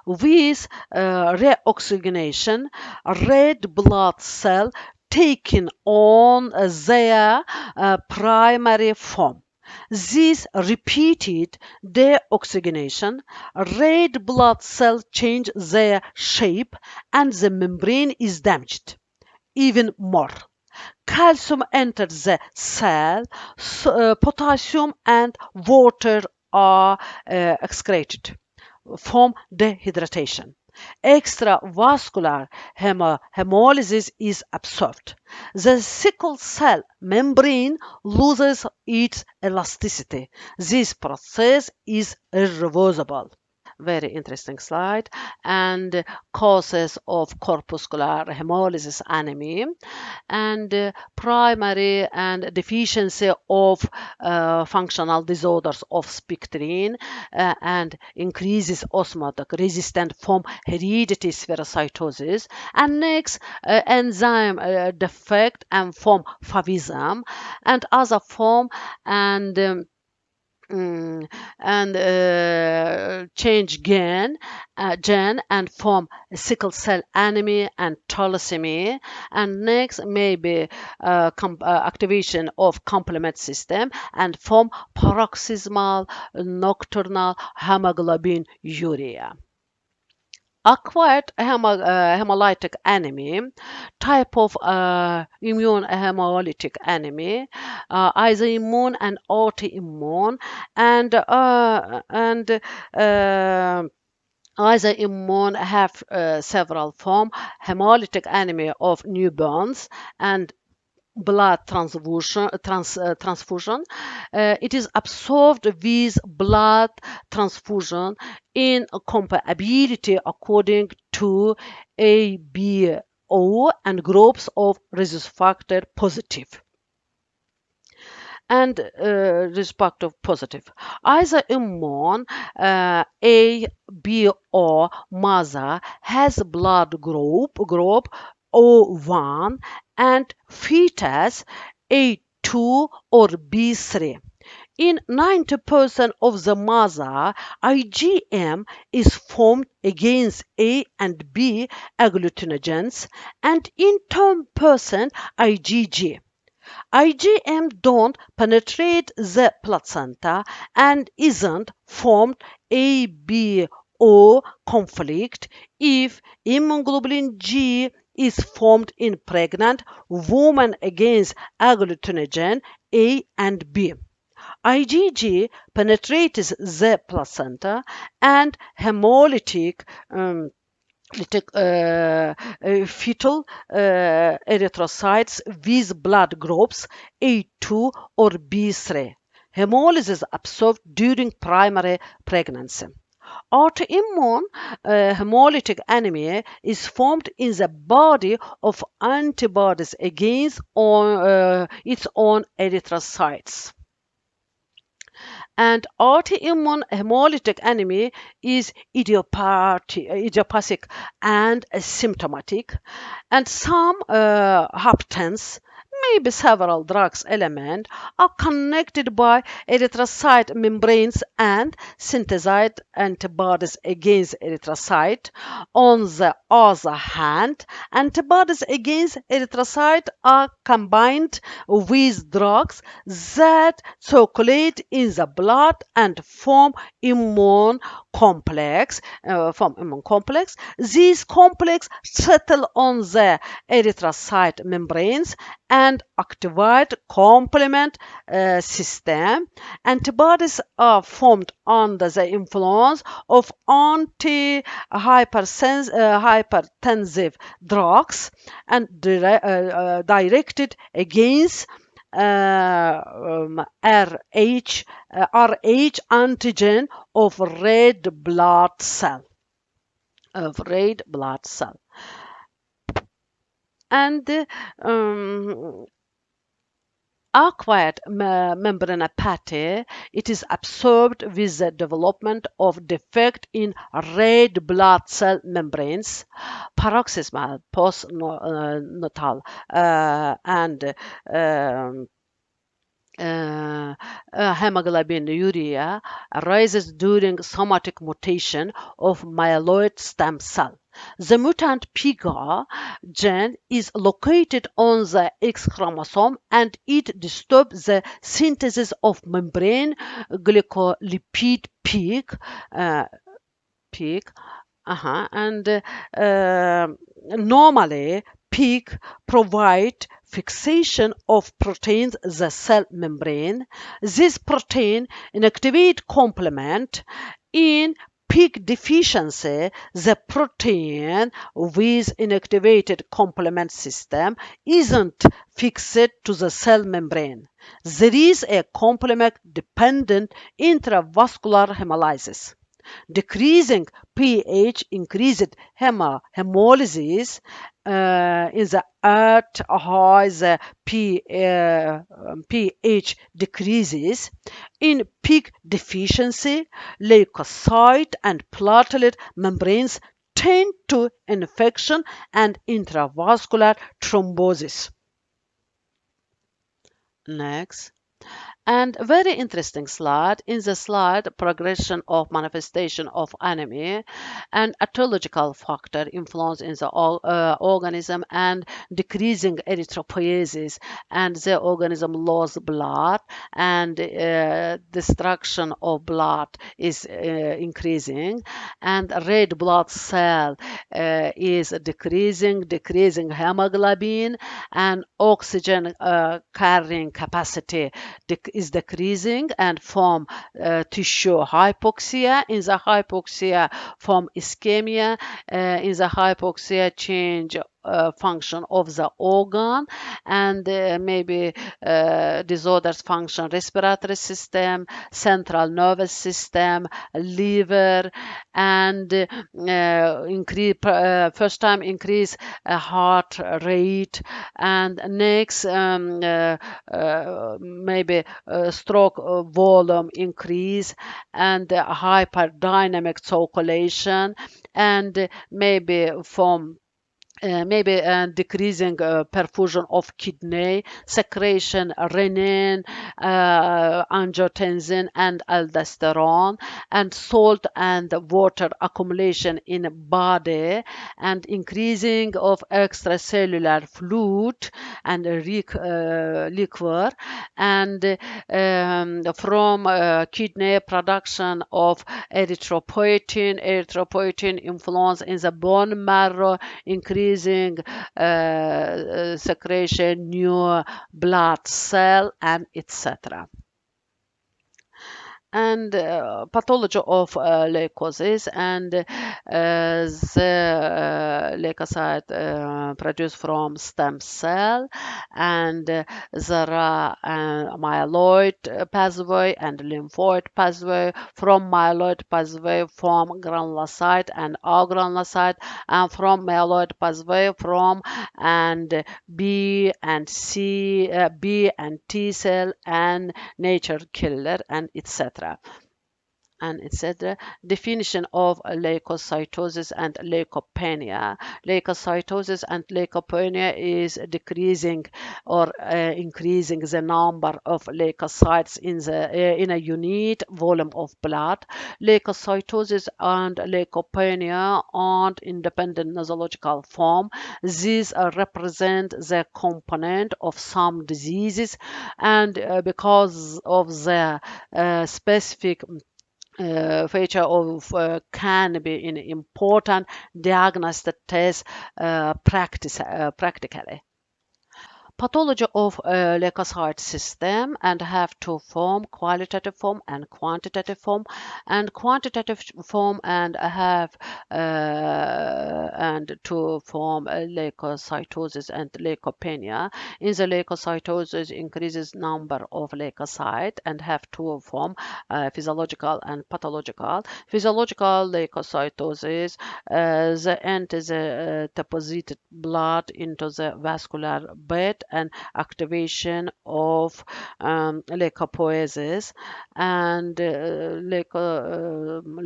With reoxygenation, red blood cell taking on their primary form. This repeated deoxygenation, red blood cells change their shape and the membrane is damaged. Even more, calcium enters the cell, potassium and water are excreted, form dehydration. Extravascular hemolysis is observed. The sickle cell membrane loses its elasticity. This process is irreversible. Very interesting slide. And causes of corpuscular hemolysis anemia, and primary and deficiency of functional disorders of spectrin, and increases osmotic resistance from hereditary spherocytosis, and next enzyme defect and from favism and other form, and change gene and form sickle cell anemia and thalassemia, and next maybe activation of complement system and form paroxysmal nocturnal hemoglobinuria. Acquired hemolytic anemia, type of immune hemolytic anemia, either immune and autoimmune, and either immune have several forms: hemolytic anemia of newborns and blood transfusion. It is observed with blood transfusion in compatibility according to ABO and groups of rhesus factor positive and respective positive. Either immune A, B, or mother has blood group O1 and fetus A2 or B3. In 90% of the mother, IgM is formed against A and B agglutinogens, and in 10% IgG. IgM don't penetrate the placenta and isn't formed ABO conflict if immunoglobulin G is formed in pregnant women against agglutinogen A and B. IgG penetrates the placenta and hemolytic fetal erythrocytes with blood groups A2 or B3. Hemolysis observed during primary pregnancy. Autoimmune hemolytic anemia is formed in the body of antibodies against its own erythrocytes. And autoimmune hemolytic anemia is idiopathic and symptomatic, and some haptens, maybe several drugs element, are connected by erythrocyte membranes and synthesized antibodies against erythrocyte. On the other hand, antibodies against erythrocyte are combined with drugs that circulate in the blood and form immune complex. These complex settle on the erythrocyte membranes and activate complement system. Antibodies are formed under the influence of antihypertensive drugs and directed against RH antigen of red blood cell. And acquired membranopathy, it is observed with the development of defect in red blood cell membranes, paroxysmal postnatal and hemoglobinuria arises during somatic mutation of myeloid stem cell. The mutant PIGA gene is located on the X chromosome and it disturbs the synthesis of membrane glycolipid peak. Normally, peak provide fixation of proteins the cell membrane. This protein inactivate complement in peak deficiency, the protein with inactivated complement system isn't fixed to the cell membrane. There is a complement-dependent intravascular hemolysis. Decreasing pH increased hemolysis in the at high the pH decreases. In peak deficiency, leukocyte and platelet membranes tend to infection and intravascular thrombosis. Next. And very interesting slide. In the slide, progression of manifestation of anemia and etiological factor influence in the organism and decreasing erythropoiesis, and the organism lose blood and destruction of blood is increasing, and red blood cell is decreasing hemoglobin, and oxygen carrying capacity is decreasing, and form tissue hypoxia. In the hypoxia, form ischemia. In the hypoxia, change function of the organ, and maybe disorders function respiratory system, central nervous system, liver, and increase first time increase heart rate, and next maybe stroke volume increase, and hyperdynamic circulation, and maybe from decreasing perfusion of kidney, secretion renin, angiotensin, and aldosterone, and salt and water accumulation in body, and increasing of extracellular fluid and liquor, and from kidney production of erythropoietin influence in the bone marrow, increasing secretion, new blood cell, and etc. And pathology of leukosis, and the leukocyte produced from stem cell, and there are myeloid pathway and lymphoid pathway. From myeloid pathway from granulocyte and agranulocyte, and from myeloid pathway from and B and C, B and T cell, and nature killer, and etc. And etc. Definition of leukocytosis and leukopenia. Leukocytosis and leukopenia is decreasing or increasing the number of leukocytes in a unit volume of blood. Leukocytosis and leukopenia aren't independent nosological form. These represent the component of some diseases, and because of the specific feature of can be an important diagnostic test practically. Pathology of leukocyte system, and have two form, qualitative form and quantitative form. And quantitative form and have and two form leukocytosis and leukopenia. In the leukocytosis, increases number of leukocyte and have two form, physiological and pathological. Physiological leukocytosis, the enter the deposited blood into the vascular bed and activation of leukopoiesis, and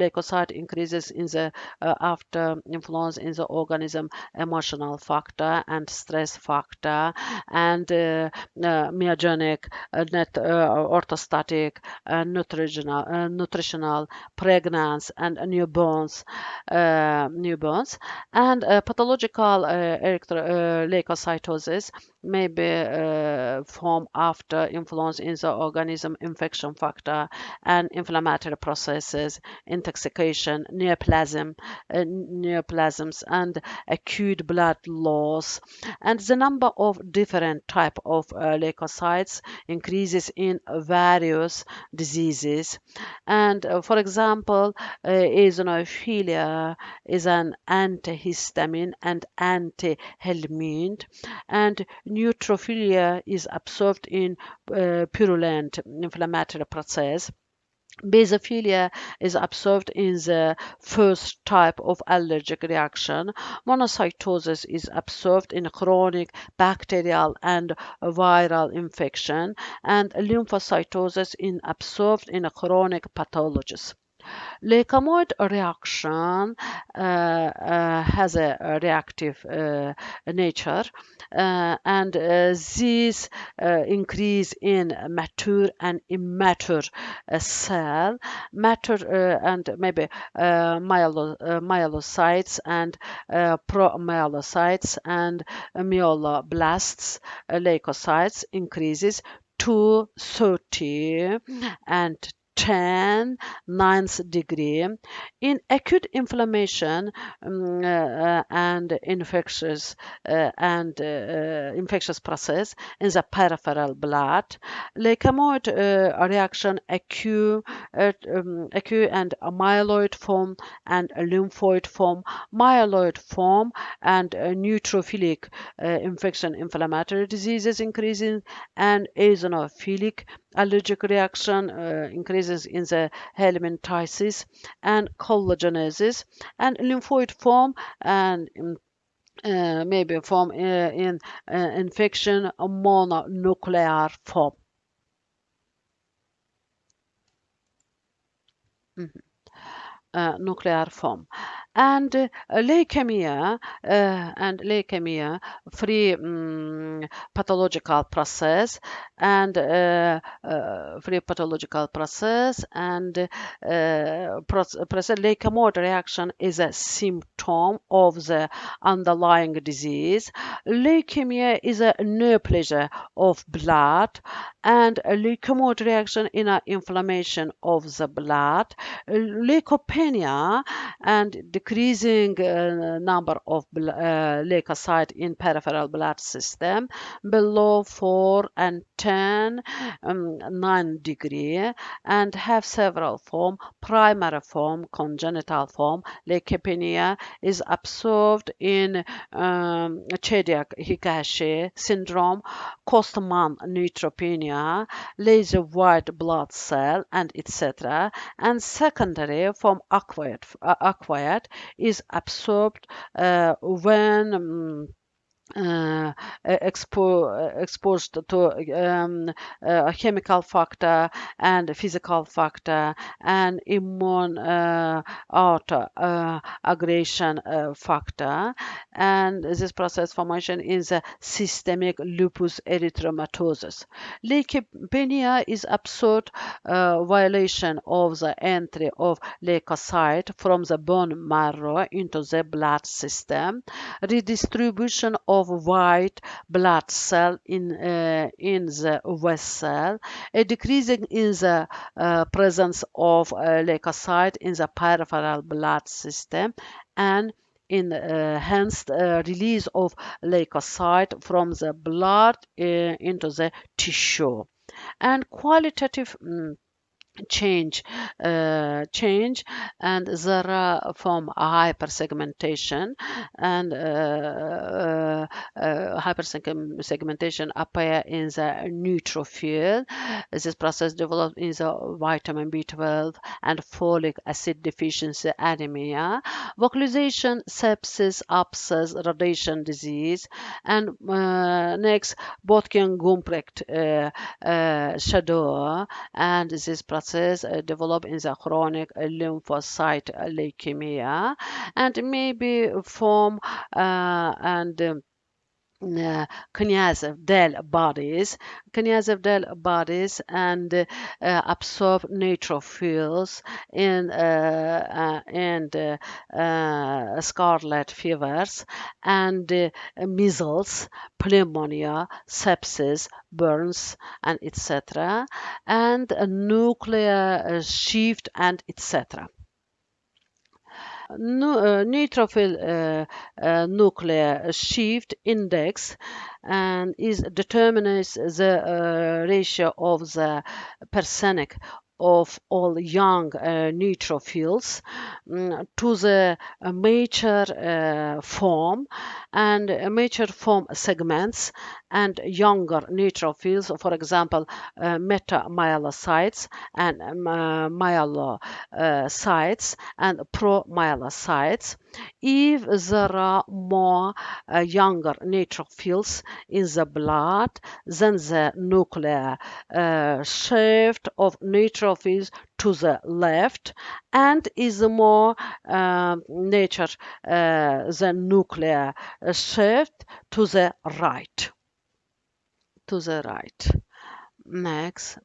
leukocyte increases in the after influence in the organism, emotional factor and stress factor, and myogenic, orthostatic, nutritional, pregnancy, and newborns, and pathological leukocytosis may maybe form after influence in the organism, infection factor, and inflammatory processes, intoxication, neoplasms, and acute blood loss. And the number of different type of leukocytes increases in various diseases. And for example, eosinophilia is an antihistamine and antihelminth, and neutrophilia is absorbed in purulent inflammatory process. Basophilia is observed in the first type of allergic reaction. Monocytosis is observed in chronic bacterial and viral infection, and lymphocytosis is observed in chronic pathologies. Leukemoid reaction has a reactive nature, and this increase in mature and immature cell, mature and maybe myelocytes and promyelocytes and myeloblasts, leukocytes increases to 30 and 10 ninth degree. In acute inflammation and infectious process in the peripheral blood, leukemoid reaction occur and myeloid form and lymphoid form. Myeloid form and neutrophilic infection, inflammatory diseases increasing, and eosinophilic allergic reaction increases in the helminthiasis and collagenesis, and lymphoid form and maybe form in infection mononuclear form. Nuclear form. And leukemia free pathological process and leukemoid reaction is a symptom of the underlying disease. Leukemia is a neoplasia of blood, and leukemoid reaction in an inflammation of the blood. Leukopenia and decreasing number of leukocytes in peripheral blood system below 4 and 10 9 degree, and have several form. Primary form, congenital form, leukopenia is observed in Chediak-Hikashi syndrome, Costman neutropenia, laser white blood cell, and etc. And secondary form acquired is absorbed when exposed to a chemical factor and physical factor and immune aggression factor, and this process formation is a systemic lupus erythematosus. Leukopenia is absurd violation of the entry of leukocyte from the bone marrow into the blood system, redistribution of white blood cell in the vessel, a decreasing in the presence of leukocyte in the peripheral blood system, and enhanced release of leukocyte from the blood into the tissue. And qualitative change and there are from hypersegmentation, and hypersegmentation appear in the neutrophil. This process develops in the vitamin B12 and folic acid deficiency anemia, vocalization, sepsis, abscess, radiation disease, and next Botkin-Gumprecht shadow, and this process develop in the chronic lymphocyte leukemia, and maybe form and Kniazev del bodies and absorb neutrophils and scarlet fevers and measles, pneumonia, sepsis, burns, and etc. and nuclear shift and etc. Neutrophil nuclear shift index and is determines the ratio of the percentage of all young neutrophils to the mature form and mature form segments and younger neutrophils, for example, metamyelocytes and myelocytes and promyelocytes. If there are more younger neutrophils in the blood, then the nuclear shift of neutrophils to the left and is more nature the nuclear shift to the right. Next,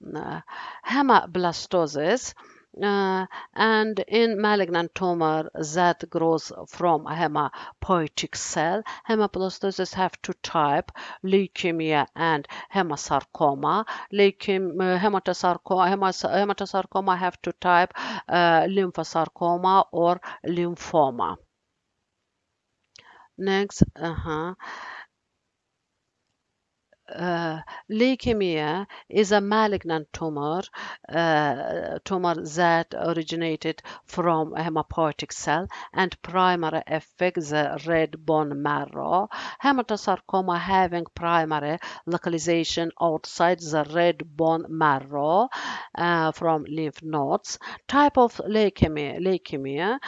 hemablastosis. And in malignant tumor that grows from a hematopoietic cell, hemablastosis have two types, leukemia and hemasarcoma. Hematosarcoma have two types, lymphosarcoma or lymphoma. Next, leukemia is a malignant tumor that originated from a hematopoietic cell and primarily affects the red bone marrow. Hematosarcoma having primary localization outside the red bone marrow from lymph nodes. Type of leukemia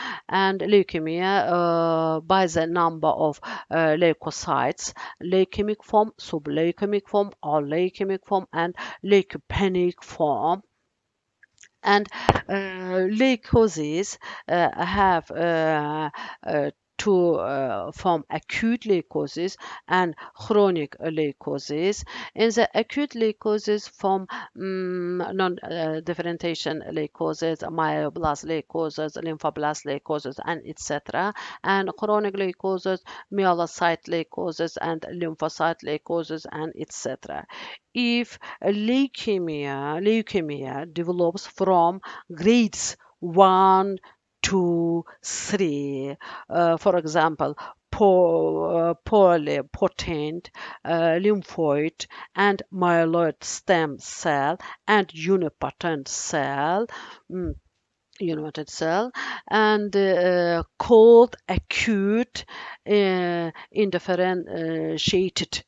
by the number of leukocytes, leukemic form, subleukemic form, or leukemic form, and leukopenic form. And leukosis have two form, acute leukosis and chronic leukosis. In the acute leukosis form, non-differentiation leukosis, myeloblast leukosis, lymphoblast leukosis, and etc. And chronic leukosis, myelocyte leukosis, and lymphocyte leukosis, and etc. If leukemia develops from grades 1 to 3, for example, polypotent lymphoid and myeloid stem cell and unipotent cell, and called acute indifferentiated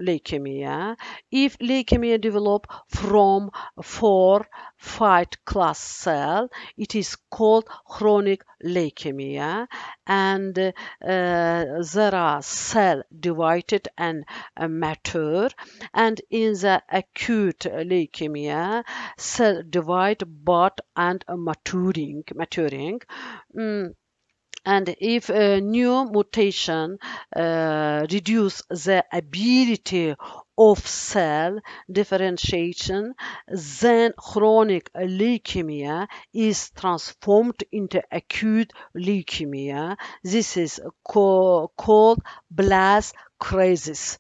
leukemia. If leukemia develop from 4-5 class cell, it is called chronic leukemia, and there are cell divided and mature, and in the acute leukemia, cell divide but and maturing. And if a new mutation reduce the ability of cell differentiation, then chronic leukemia is transformed into acute leukemia. This is called blast crisis.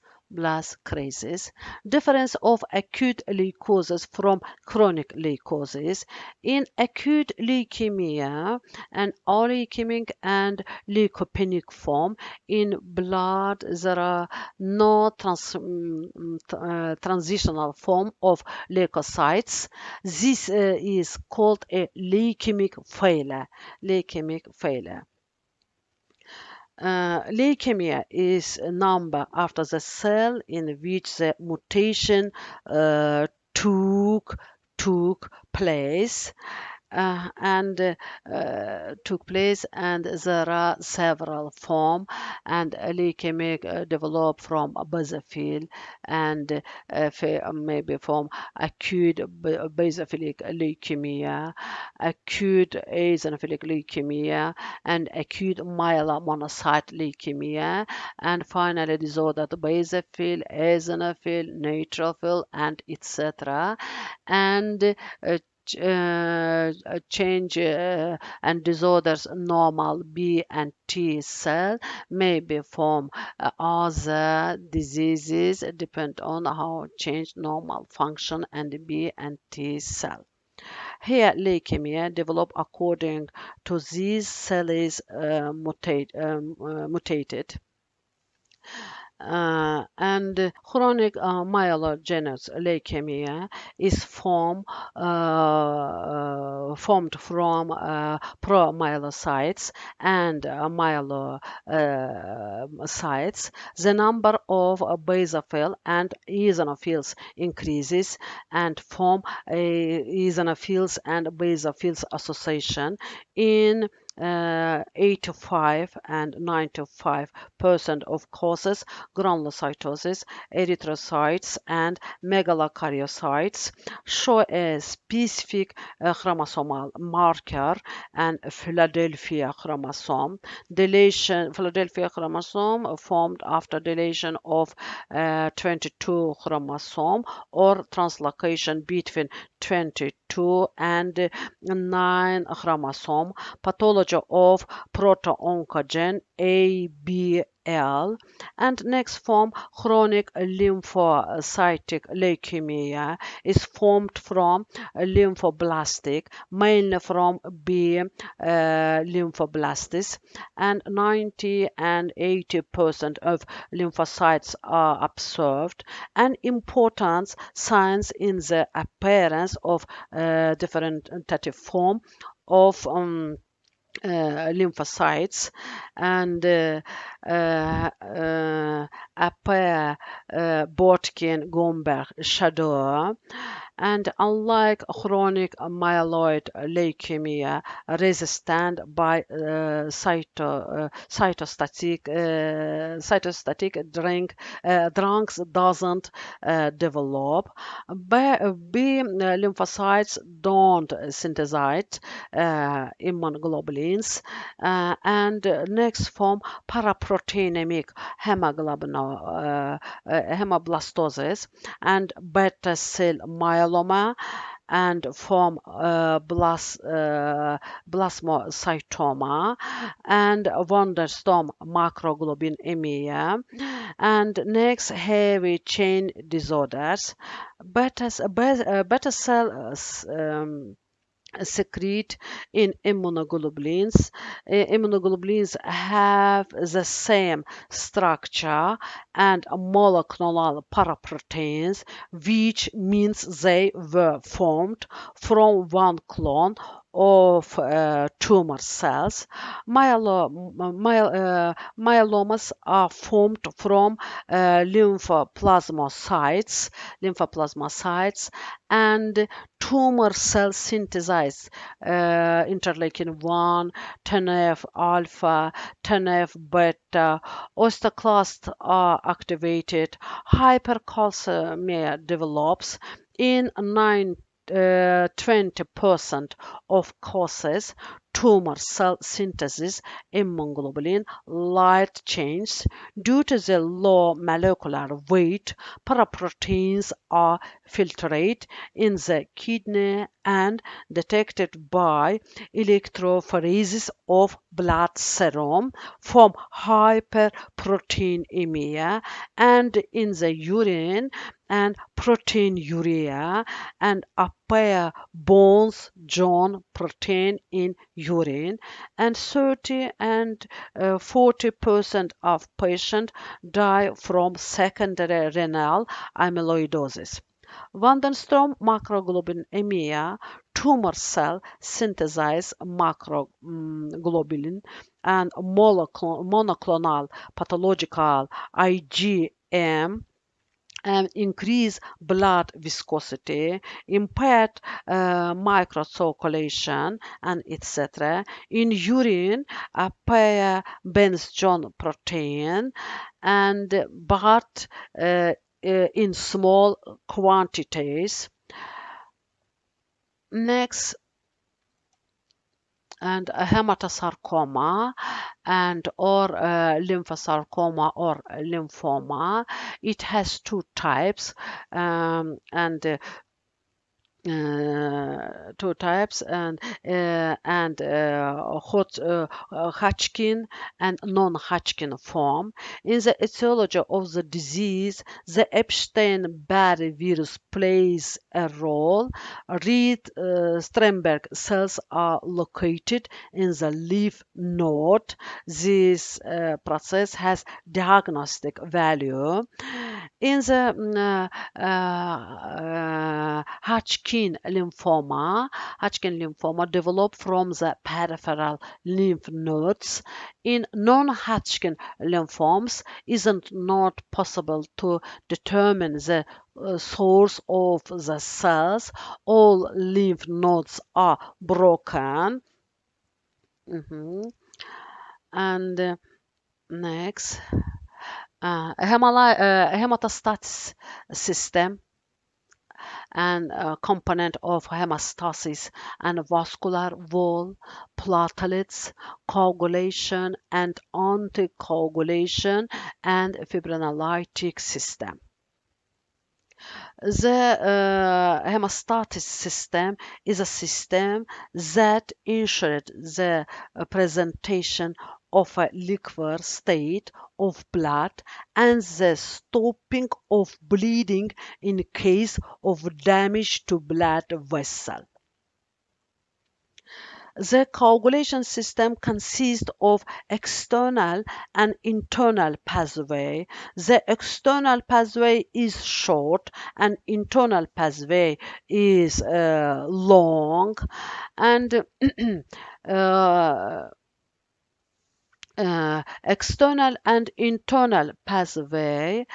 Difference of acute leukosis from chronic leukosis. In acute leukemia, an leukemic and leukopenic form, in blood there are no transitional form of leukocytes. This is called a leukemic failure. Leukemia is a number after the cell in which the mutation took place. and took place, and there are several forms, and leukemia develop from a basophil, and maybe from acute basophilic leukemia, acute eosinophilic leukemia, and acute myelomonocyte leukemia, and finally disordered basophil, eosinophil, neutrophil, and etc. And change and disorders normal B and T cell may be from other diseases depend on how change normal function and B and T cell. Here, leukemia develop according to these cells mutated. And chronic myelogenous leukemia is formed from promyelocytes and myelocytes. The number of basophil and eosinophils increases, and form a eosinophils and basophils association in 85 and 95% of causes, granulocytosis, erythrocytes, and megalokaryocytes show a specific chromosomal marker and Philadelphia chromosome. Philadelphia chromosome formed after deletion of 22 chromosome or translocation between 22 and 9 chromosome. Pathology of proto-oncogene ABL, and next form chronic lymphocytic leukemia is formed from lymphoblastic, mainly from B lymphoblasts, and 90 and 80% of lymphocytes are observed, and important signs in the appearance of differentiative form of lymphocytes, and appear Botkin-Gomberg shadow. And unlike chronic myeloid leukemia, resistant by cytostatic drugs doesn't develop. B lymphocytes don't synthesize immunoglobulins, and next form paraproteinemic hemoblastosis and beta cell myeloma, and from plasmacytoma and Wanderstone macroglobulinemia, and next heavy chain disorders. Beta cells secrete in immunoglobulins. Immunoglobulins have the same structure and molecular paraproteins, which means they were formed from one clone of tumor cells. Myelomas are formed from lymphoplasmocytes, and tumor cells synthesize interleukin 1, TNF alpha, TNF beta, osteoclasts are activated, hypercalcemia develops in 20% of causes. Tumor cell synthesis immunoglobulin light chains. Due to the low molecular weight, paraproteins are filtrated in the kidney and detected by electrophoresis of blood serum from hyperproteinemia, and in the urine and proteinuria, and appear bones joint protein in urine, and 30 and 40% of patients die from secondary renal amyloidosis. Wandenstrom macroglobulinemia, tumor cell synthesize macroglobulin and monoclonal pathological IgM increase blood viscosity, impaired microcirculation, and etc. In urine, appear Benz-John protein, but in small quantities. Next, and hematosarcoma or lymphosarcoma or lymphoma. It has two types, Hodgkin and non-Hodgkin form. In the etiology of the disease, the Epstein-Barr virus plays a role. Reed-Sternberg cells are located in the lymph node. This process has diagnostic value. In the Hodgkin lymphoma develop from the peripheral lymph nodes. In non-Hodgkin lymphomas, isn't not possible to determine the source of the cells. All lymph nodes are broken. And next, hematostasis system and component of hemostasis and vascular wall, platelets, coagulation and anticoagulation, and fibrinolytic system. The hemostasis system is a system that ensures the presentation of a liquid state of blood and the stopping of bleeding in case of damage to blood vessel. The coagulation system consists of external and internal pathway. The external pathway is short and internal pathway is long, and external and internal pathway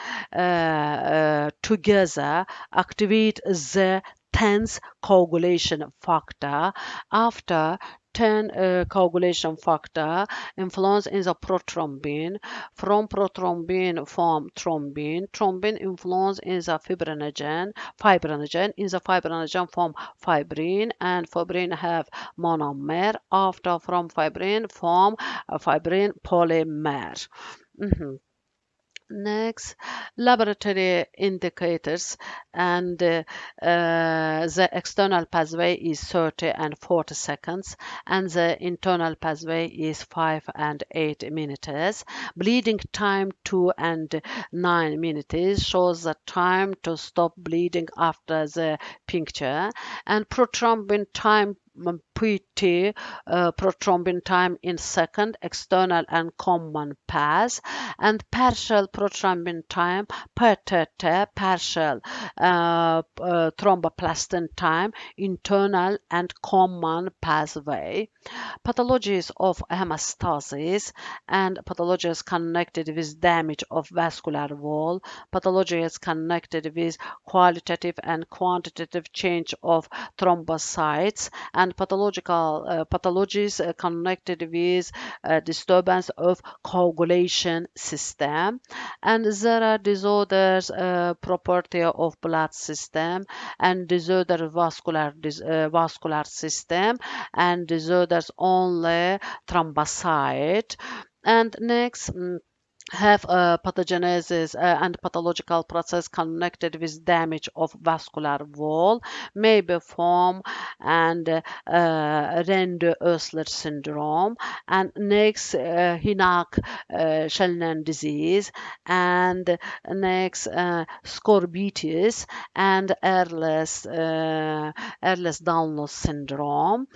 together activate the 10th coagulation factor. After 10 coagulation factor influence in the prothrombin. From prothrombin form thrombin. Thrombin influence in the fibrinogen. In the fibrinogen form fibrin, and fibrin have monomer. After from fibrin form fibrin polymer. Next, laboratory indicators, and the external pathway is 30 and 40 seconds, and the internal pathway is 5 and 8 minutes. Bleeding time 2 and 9 minutes shows the time to stop bleeding after the puncture, and prothrombin time PT, prothrombin time in second, external and common path, and partial prothrombin time, PTT, partial thromboplastin time, internal and common pathway. Pathologies of hemostasis and pathologies connected with damage of vascular wall, pathologies connected with qualitative and quantitative change of thrombocytes, and pathologies connected with disturbance of coagulation system. And there are disorders property of blood system, and disorder vascular system, and disorders only thrombocyte. And next, have pathogenesis and pathological process connected with damage of vascular wall, may be form and Rende-Osler syndrome, and next Hinak-Schellnen disease, and next scorbutus and Ehlers-Danlos syndrome,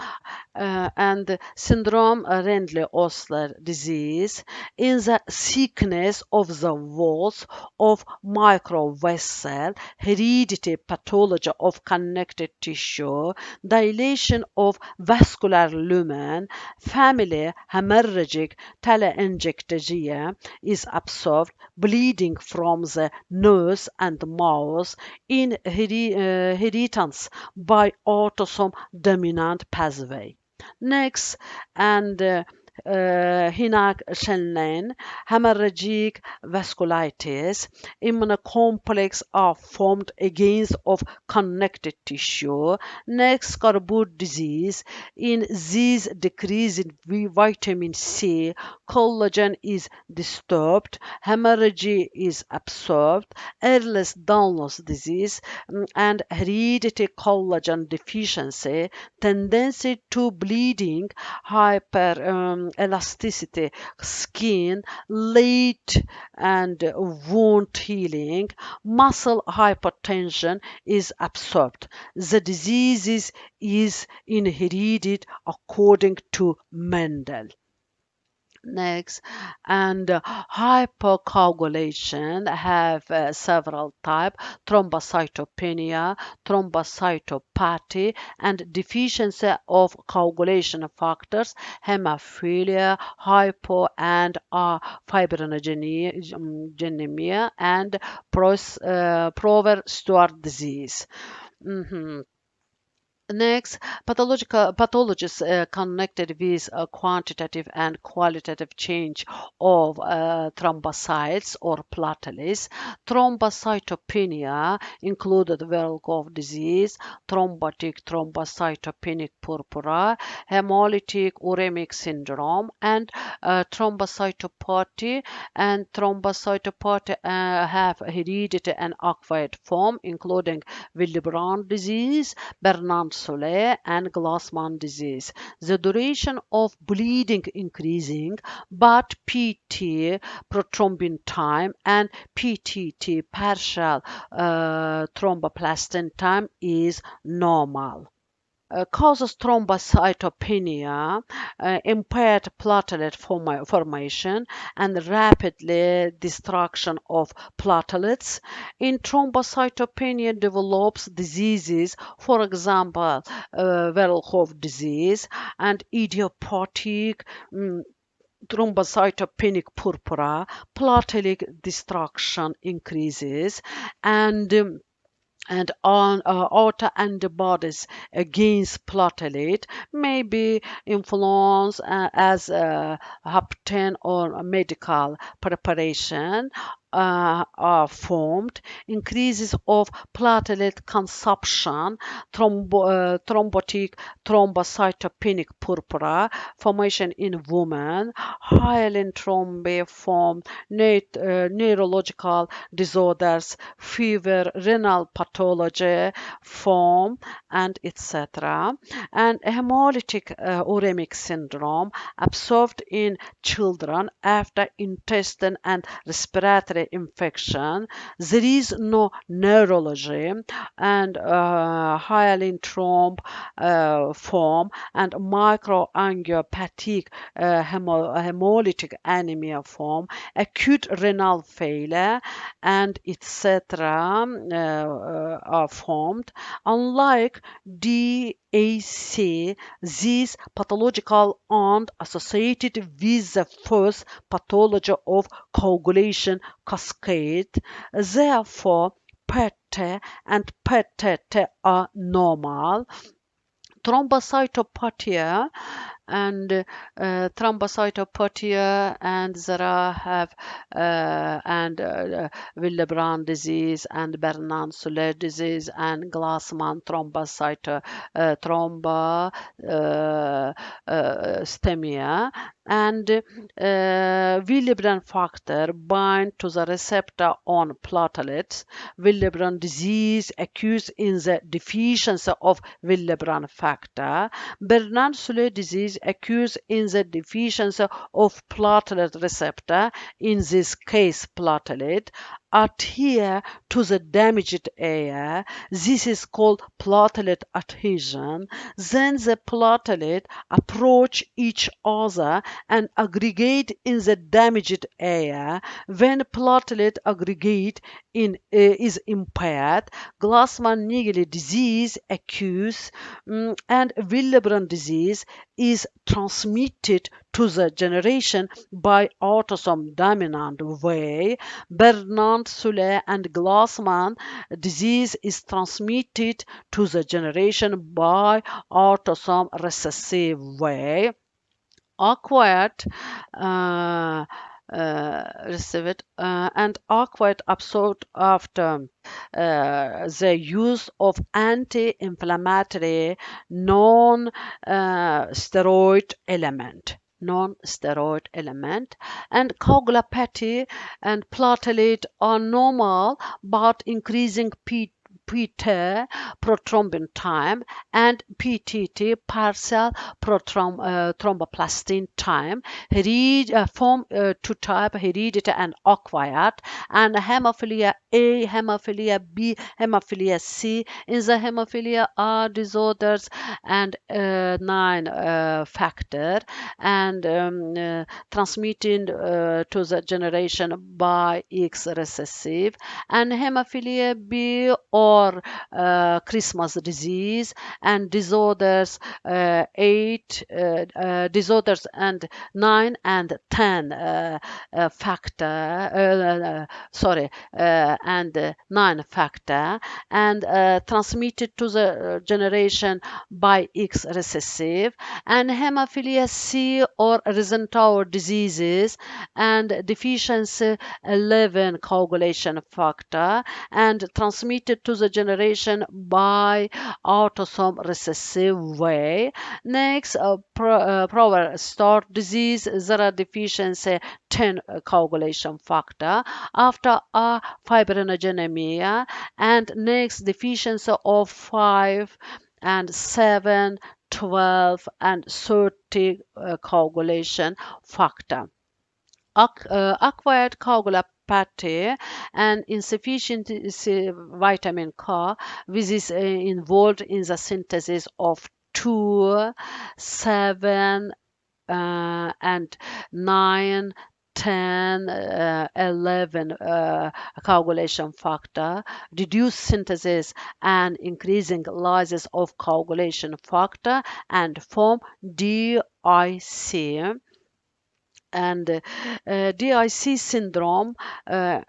and syndrome Rende-Osler disease. In the sick thickness of the walls of microvessel, heredity, pathology of connective tissue, dilation of vascular lumen, family hemorrhagic telangiectasia is observed, bleeding from the nose and mouth, inheritance by autosomal dominant pathway. Next, and Hinag-Shenlen, hemorrhagic vasculitis, immunocomplex are formed against of connective tissue. Next, scorbut disease. In this decrease in vitamin C, collagen is disturbed, hemorrhage is observed, Ehlers-Danlos disease, and hereditary collagen deficiency, tendency to bleeding, hyperelasticity, skin, late and wound healing, muscle hypertension is observed. The disease is inherited according to Mendel. Next, and hypercoagulation have several types: thrombocytopenia, thrombocytopathy, and deficiency of coagulation factors, hemophilia, hypo and fibrinogenemia, and Prover-Stewart disease. Next, pathologies connected with quantitative and qualitative change of thrombocytes or platelets. Thrombocytopenia included Welkow disease, thrombotic thrombocytopenic purpura, hemolytic uremic syndrome, and thrombocytopathy. And thrombocytopathy have hereditary and acquired form, including Willebrand disease, Bernard-Solé, and Glassman disease. The duration of bleeding increasing, but PT, prothrombin time, and PTT, partial thromboplastin time, is normal. Causes thrombocytopenia, impaired platelet formation, and rapidly destruction of platelets. In thrombocytopenia develops diseases, for example, Welkow disease, and idiopathic thrombocytopenic purpura, platelet destruction increases, and autoantibodies against platelet may be influenced as hapten or medical preparation are formed, increases of platelet consumption, thrombotic thrombocytopenic purpura, formation in women, hyaline thrombi form, neurological disorders, fever, renal pathology form, and etc. And hemolytic uremic syndrome observed in children after intestine and respiratory infection. There is no neurology, and hyaline thromb form and microangiopathic hemolytic anemia form, acute renal failure, and etc. Are formed. Unlike DAC, these pathological aren't associated with the first pathology of coagulation cascade. Therefore, PET and PET are normal. Thrombocytopenia and Zara have Willebrand disease and Bernard-Solé disease and Glassman thrombocytopenia, and Willebrand factor bind to the receptor on platelets. Willebrand disease occurs in the deficiency of Willebrand factor. Bernard-Solé disease occurs in the deficiency of platelet receptor, in this case platelet. adhere to the damaged area. This is called platelet adhesion. Then the platelet approach each other and aggregate in the damaged area. When platelet aggregate is impaired, Glassman-Niggli disease occurs, and Willebrand disease is transmitted to the generation by autosome dominant way. Bernard-Soulet and Glassman disease is transmitted to the generation by autosome recessive way. Acquired received and acquired absorbed after the use of anti-inflammatory non-steroid element and coagulopathy and platelet are normal but increasing PT prothrombin time and PTT partial thromboplastin time. Form two type, hereditary and acquired, and hemophilia A, hemophilia B, hemophilia C. In the hemophilia are disorders and 9 factor and transmitted to the generation by X recessive, and hemophilia B or Christmas disease and disorders 8 disorders and 9 and 10 factor and 9 factor and transmitted to the generation by X recessive, and hemophilia C or Rosenthal diseases and deficiency 11 coagulation factor and transmitted to the generation by autosome recessive way. Next, Prower Stork disease, there are deficiency 10 coagulation factor after a fibrinogenemia, and next deficiency of 5 and 7, 12 and 30 coagulation factor. Acquired coagulopathy and insufficient vitamin K, which is involved in the synthesis of 2, 7 and 9, 10, 11 coagulation factor, reduced synthesis and increasing lysis of coagulation factor and form DIC. And DIC syndrome, they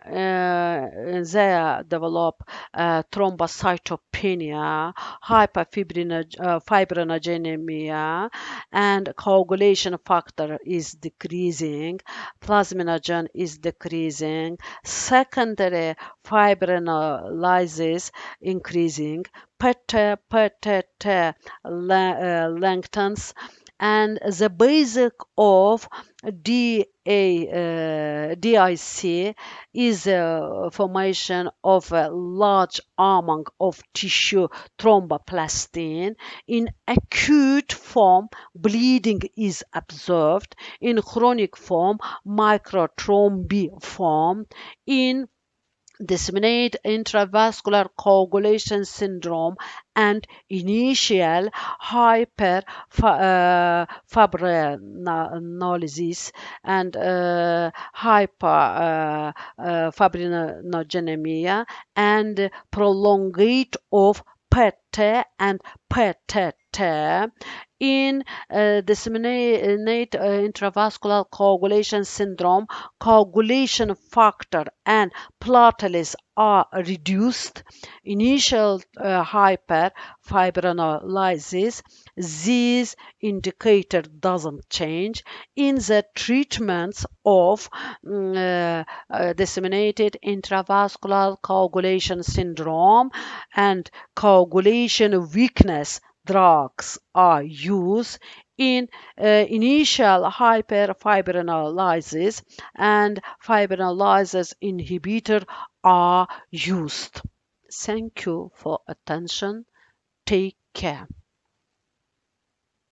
develop thrombocytopenia, hyperfibrinogenemia, and coagulation factor is decreasing, plasminogen is decreasing, secondary fibrinolysis increasing, PTT lengthens, and the basic of DIC is a formation of a large amount of tissue thromboplastin. In acute form, bleeding is observed. In chronic form, microthrombi form. In disseminated intravascular coagulation syndrome and initial hyperfibrinolysis and hyperfibrinogenemia and prolongate of PT and PTT. In disseminated intravascular coagulation syndrome, coagulation factor and platelets are reduced. Initial hyperfibrinolysis, this indicator doesn't change. In the treatments of disseminated intravascular coagulation syndrome and coagulation weakness, drugs are used. In initial hyperfibrinolysis and fibrinolysis inhibitor are used. Thank you for attention. Take care.